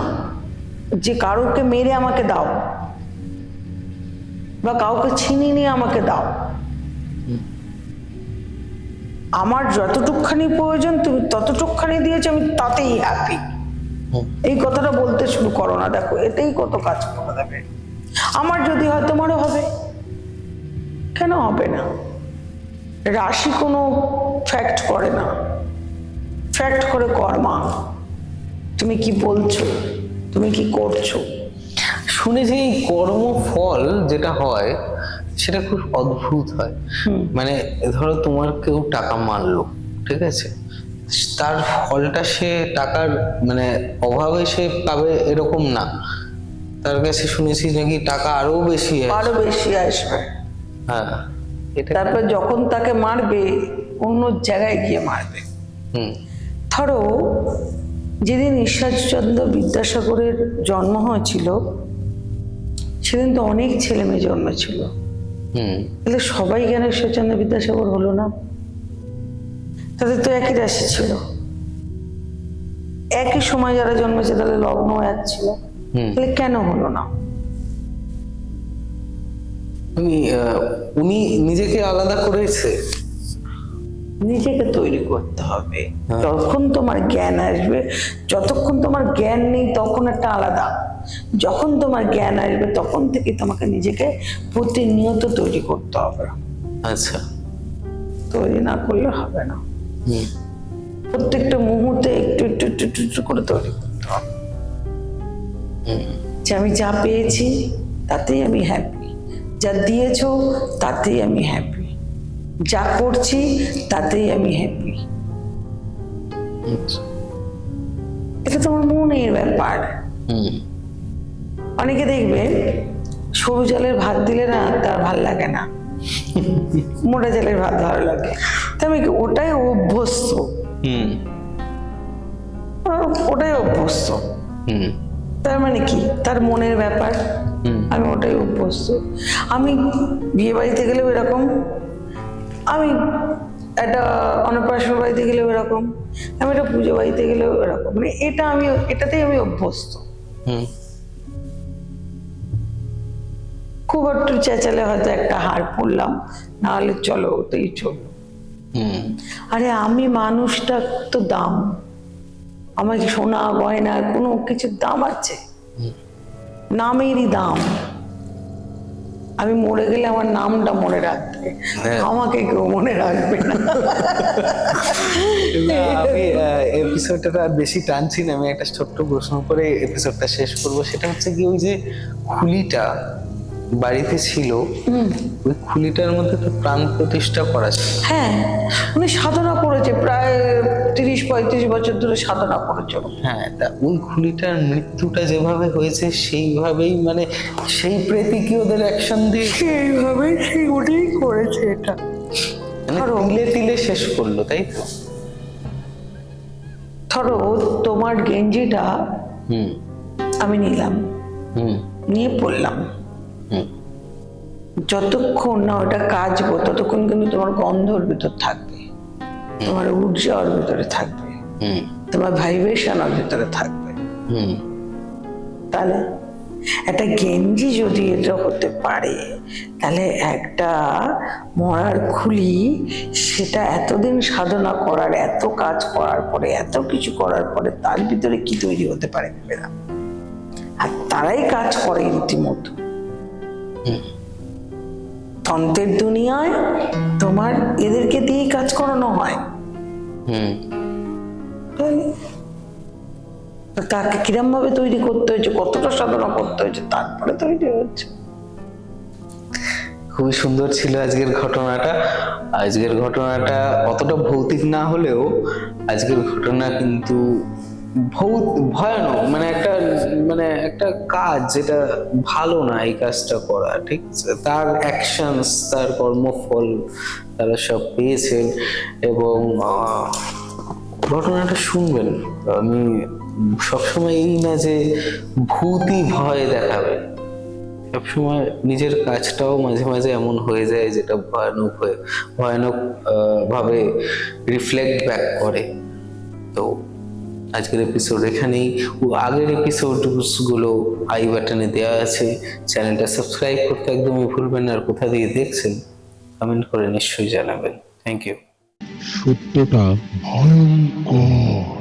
যে কারোকে মেরে আমাকে দাও বা কাউকে ছিনিয়ে নিয়ে আমাকে দাও। আমার যতটুকখানি প্রয়োজন তুমি ততটুকখানি দিয়েছো, আমি তাতেই হ্যাপি। এই কথাটা বলতে শুরু করো না, দেখো এতেই কত কাজ করে দেবে। আমার যদি হয় তোমারও হবে, কেন হবে না? রাশি কোনো ফ্যাক্ট করে না, ফ্যাক্ট করে কর্মা। তুমি কি বলছো, তুমি কি করছো। শুনেছি এই কর্মফল যেটা হয় সেটা খুব অদ্ভুত হয়। মানে ধরো তোমার কেউ টাকা মারলো, ঠিক আছে, তার ফলটা সে টাকার মানে অভাবে সে পাবে এরকম না, তার কাছে শুনেছি নাকি টাকা আরো বেশি আসবে। হ্যাঁ, এটা তারপর যখন তাকে মারবে অন্য জায়গায় গিয়ে মারবে। ধরো যেদিন ঈশ্বরচন্দ্র বিদ্যাসাগরের জন্ম হয়েছিল সেদিন তো অনেক ছেলে মেয়ে জন্মেছিল, তাহলে সবাই কেন ঈশ্বরচন্দ্র বিদ্যাসাগর হলো না? তাদের তো একই রাশি ছিল, একই সময় যারা জন্মেছে, তাহলে লগ্ন এক ছিল, তাহলে কেন হলো না? উনি নিজেকে আলাদা করেছে, নিজেকে তৈরি করতে হবে। যখন তোমার জ্ঞান আসবে, যতক্ষণ তোমার জ্ঞান নেই তখন একটা আলাদা, যখন তোমার জ্ঞান আসবে তখন থেকে তোমাকে নিজেকে প্রতিনিয়ত তৈরি করতে হবে। আচ্ছা, তৈরি না করলে হবে না। প্রত্যেকটা মুহূর্তে একটু একটু একটু একটু একটু করে তৈরি করতে হবে যে আমি যা পেয়েছি তাতেই আমি হ্যাপি, যা দিয়েছো তাতেই আমি হ্যাপি, যা করছি তাতেই আমি হ্যাপি। এটা তোমার মনের ব্যাপার। অনেকে দেখবে সরু জলের ভাত দিলে না তার ভাল লাগে না, মোটা চালের ভাত ভালো লাগে, তো আমি ওটাই অভ্যস্ত, হুম ওটাই অভ্যস্ত। হুম তার মানে কি, তার মনের ব্যাপার, আমি ওটাই অভ্যস্ত। আমি বিয়ে বাড়িতে গেলেও এরকম, আমি একটা অন্নপ্রাশন বাড়িতে গেলেও এরকম, আমি একটা পুজো বাড়িতে গেলেও এরকম, মানে এটাতেই আমি অভ্যস্ত। হুম খুব একটু চেঁচালে হয়তো একটা হার পড়লাম, নাহলে চলো ওতেই চললো। হুম আরে আমি মানুষটা তো দাম, আমার কি সোনা গয়না কোনো কিছুর দাম আছে? নামেরই দাম। আমি মরে গেলে আমার নামটা মনে রাখবে, হ্যাঁ। আমাকে কেউ মনে রাখবে না। আমি এপিসোডটা আর বেশি টানছি না, আমি একটা ছোট্ট প্রশ্ন করে এপিসোডটা শেষ করব। সেটা হচ্ছে কি, ওই যে খুলিটা বাড়িতে ছিল, ওই খুলিটার মধ্যে তো প্রাণ প্রতিষ্ঠা করা ছিল। হ্যাঁ, উনি সাধনা করেছে, প্রায় 30-35 বছর ধরে সাধনা করেছে। হ্যাঁ, তা ওই খুলিটার মৃত্যুটা যেভাবে হয়েছে সেইভাবেই, মানে সেই প্রেতী কি ওদের অ্যাকশন দিয়ে সেইভাবে সেই উঠেই করেছে এটা। মানে তিলে তিলে শেষ করলো, তাই তো? ধরো তোমার গেঞ্জিটা হুম আমি নিলাম, হুম নিয়ে পড়লাম, হুম যতক্ষণ না ওটা কাচবো ততক্ষণ কিন্তু তোমার গন্ধর ভিতর থাকবে, তোমার ঊর্জা ওর ভিতরে থাকবে, হুম তোমার ভাইব্রেশন ওর ভিতরে থাকবে। হুম তাহলে একটা গেঞ্জি যদি এটা হতে পারে, তাহলে একটা মরার খুলি, সেটা এতদিন সাধনা করার, এত কাজ করার পরে, এত কিছু করার পরে তার ভিতরে কি তৈরি হতে পারে ভেবে না। আর তারাই কাজ করে রীতিমতো। তন্ত্রের দুনিয়ায় তোমার এদেরকে দিয়েই কাজ করানো হয়। হুম তাহলে তাকে কিরম ভাবে তৈরি করতে হয়েছে, কতটা সাধনা করতে হয়েছে, তারপরে তৈরি হচ্ছে। খুবই সুন্দর ছিল আজকের ঘটনাটা। আজকের ঘটনাটা অতটা ভৌতিক না হলেও আজকের ঘটনা কিন্তু ভয়ানক, মানে একটা কাজ যেটা ভালো না এই কাজটা করা, ঠিক আছে? তার অ্যাকশনস, তার কর্মফল তারা সব পেয়েছেন। এবং ঘটনাটা শুনবেন, আমি সবসময় এই না যে ভূতই ভয় দেখাবে, সবসময় নিজের কাজটাও মাঝে মাঝে এমন হয়ে যায় যেটা ভয়ানক ভাবে রিফ্লেক্ট ব্যাক করে। তো আজকের এপিসোড এখানেই, আগের এপিসোডগুলো আই বাটনে দেওয়া আছে, চ্যানেলটা সাবস্ক্রাইব করতে একদমই ভুলবেন না। আর কোথা দিয়ে দেখছেন কমেন্ট করে নিশ্চয়ই জানাবেন। Thank you. সত্যটা ভয়ঙ্কর।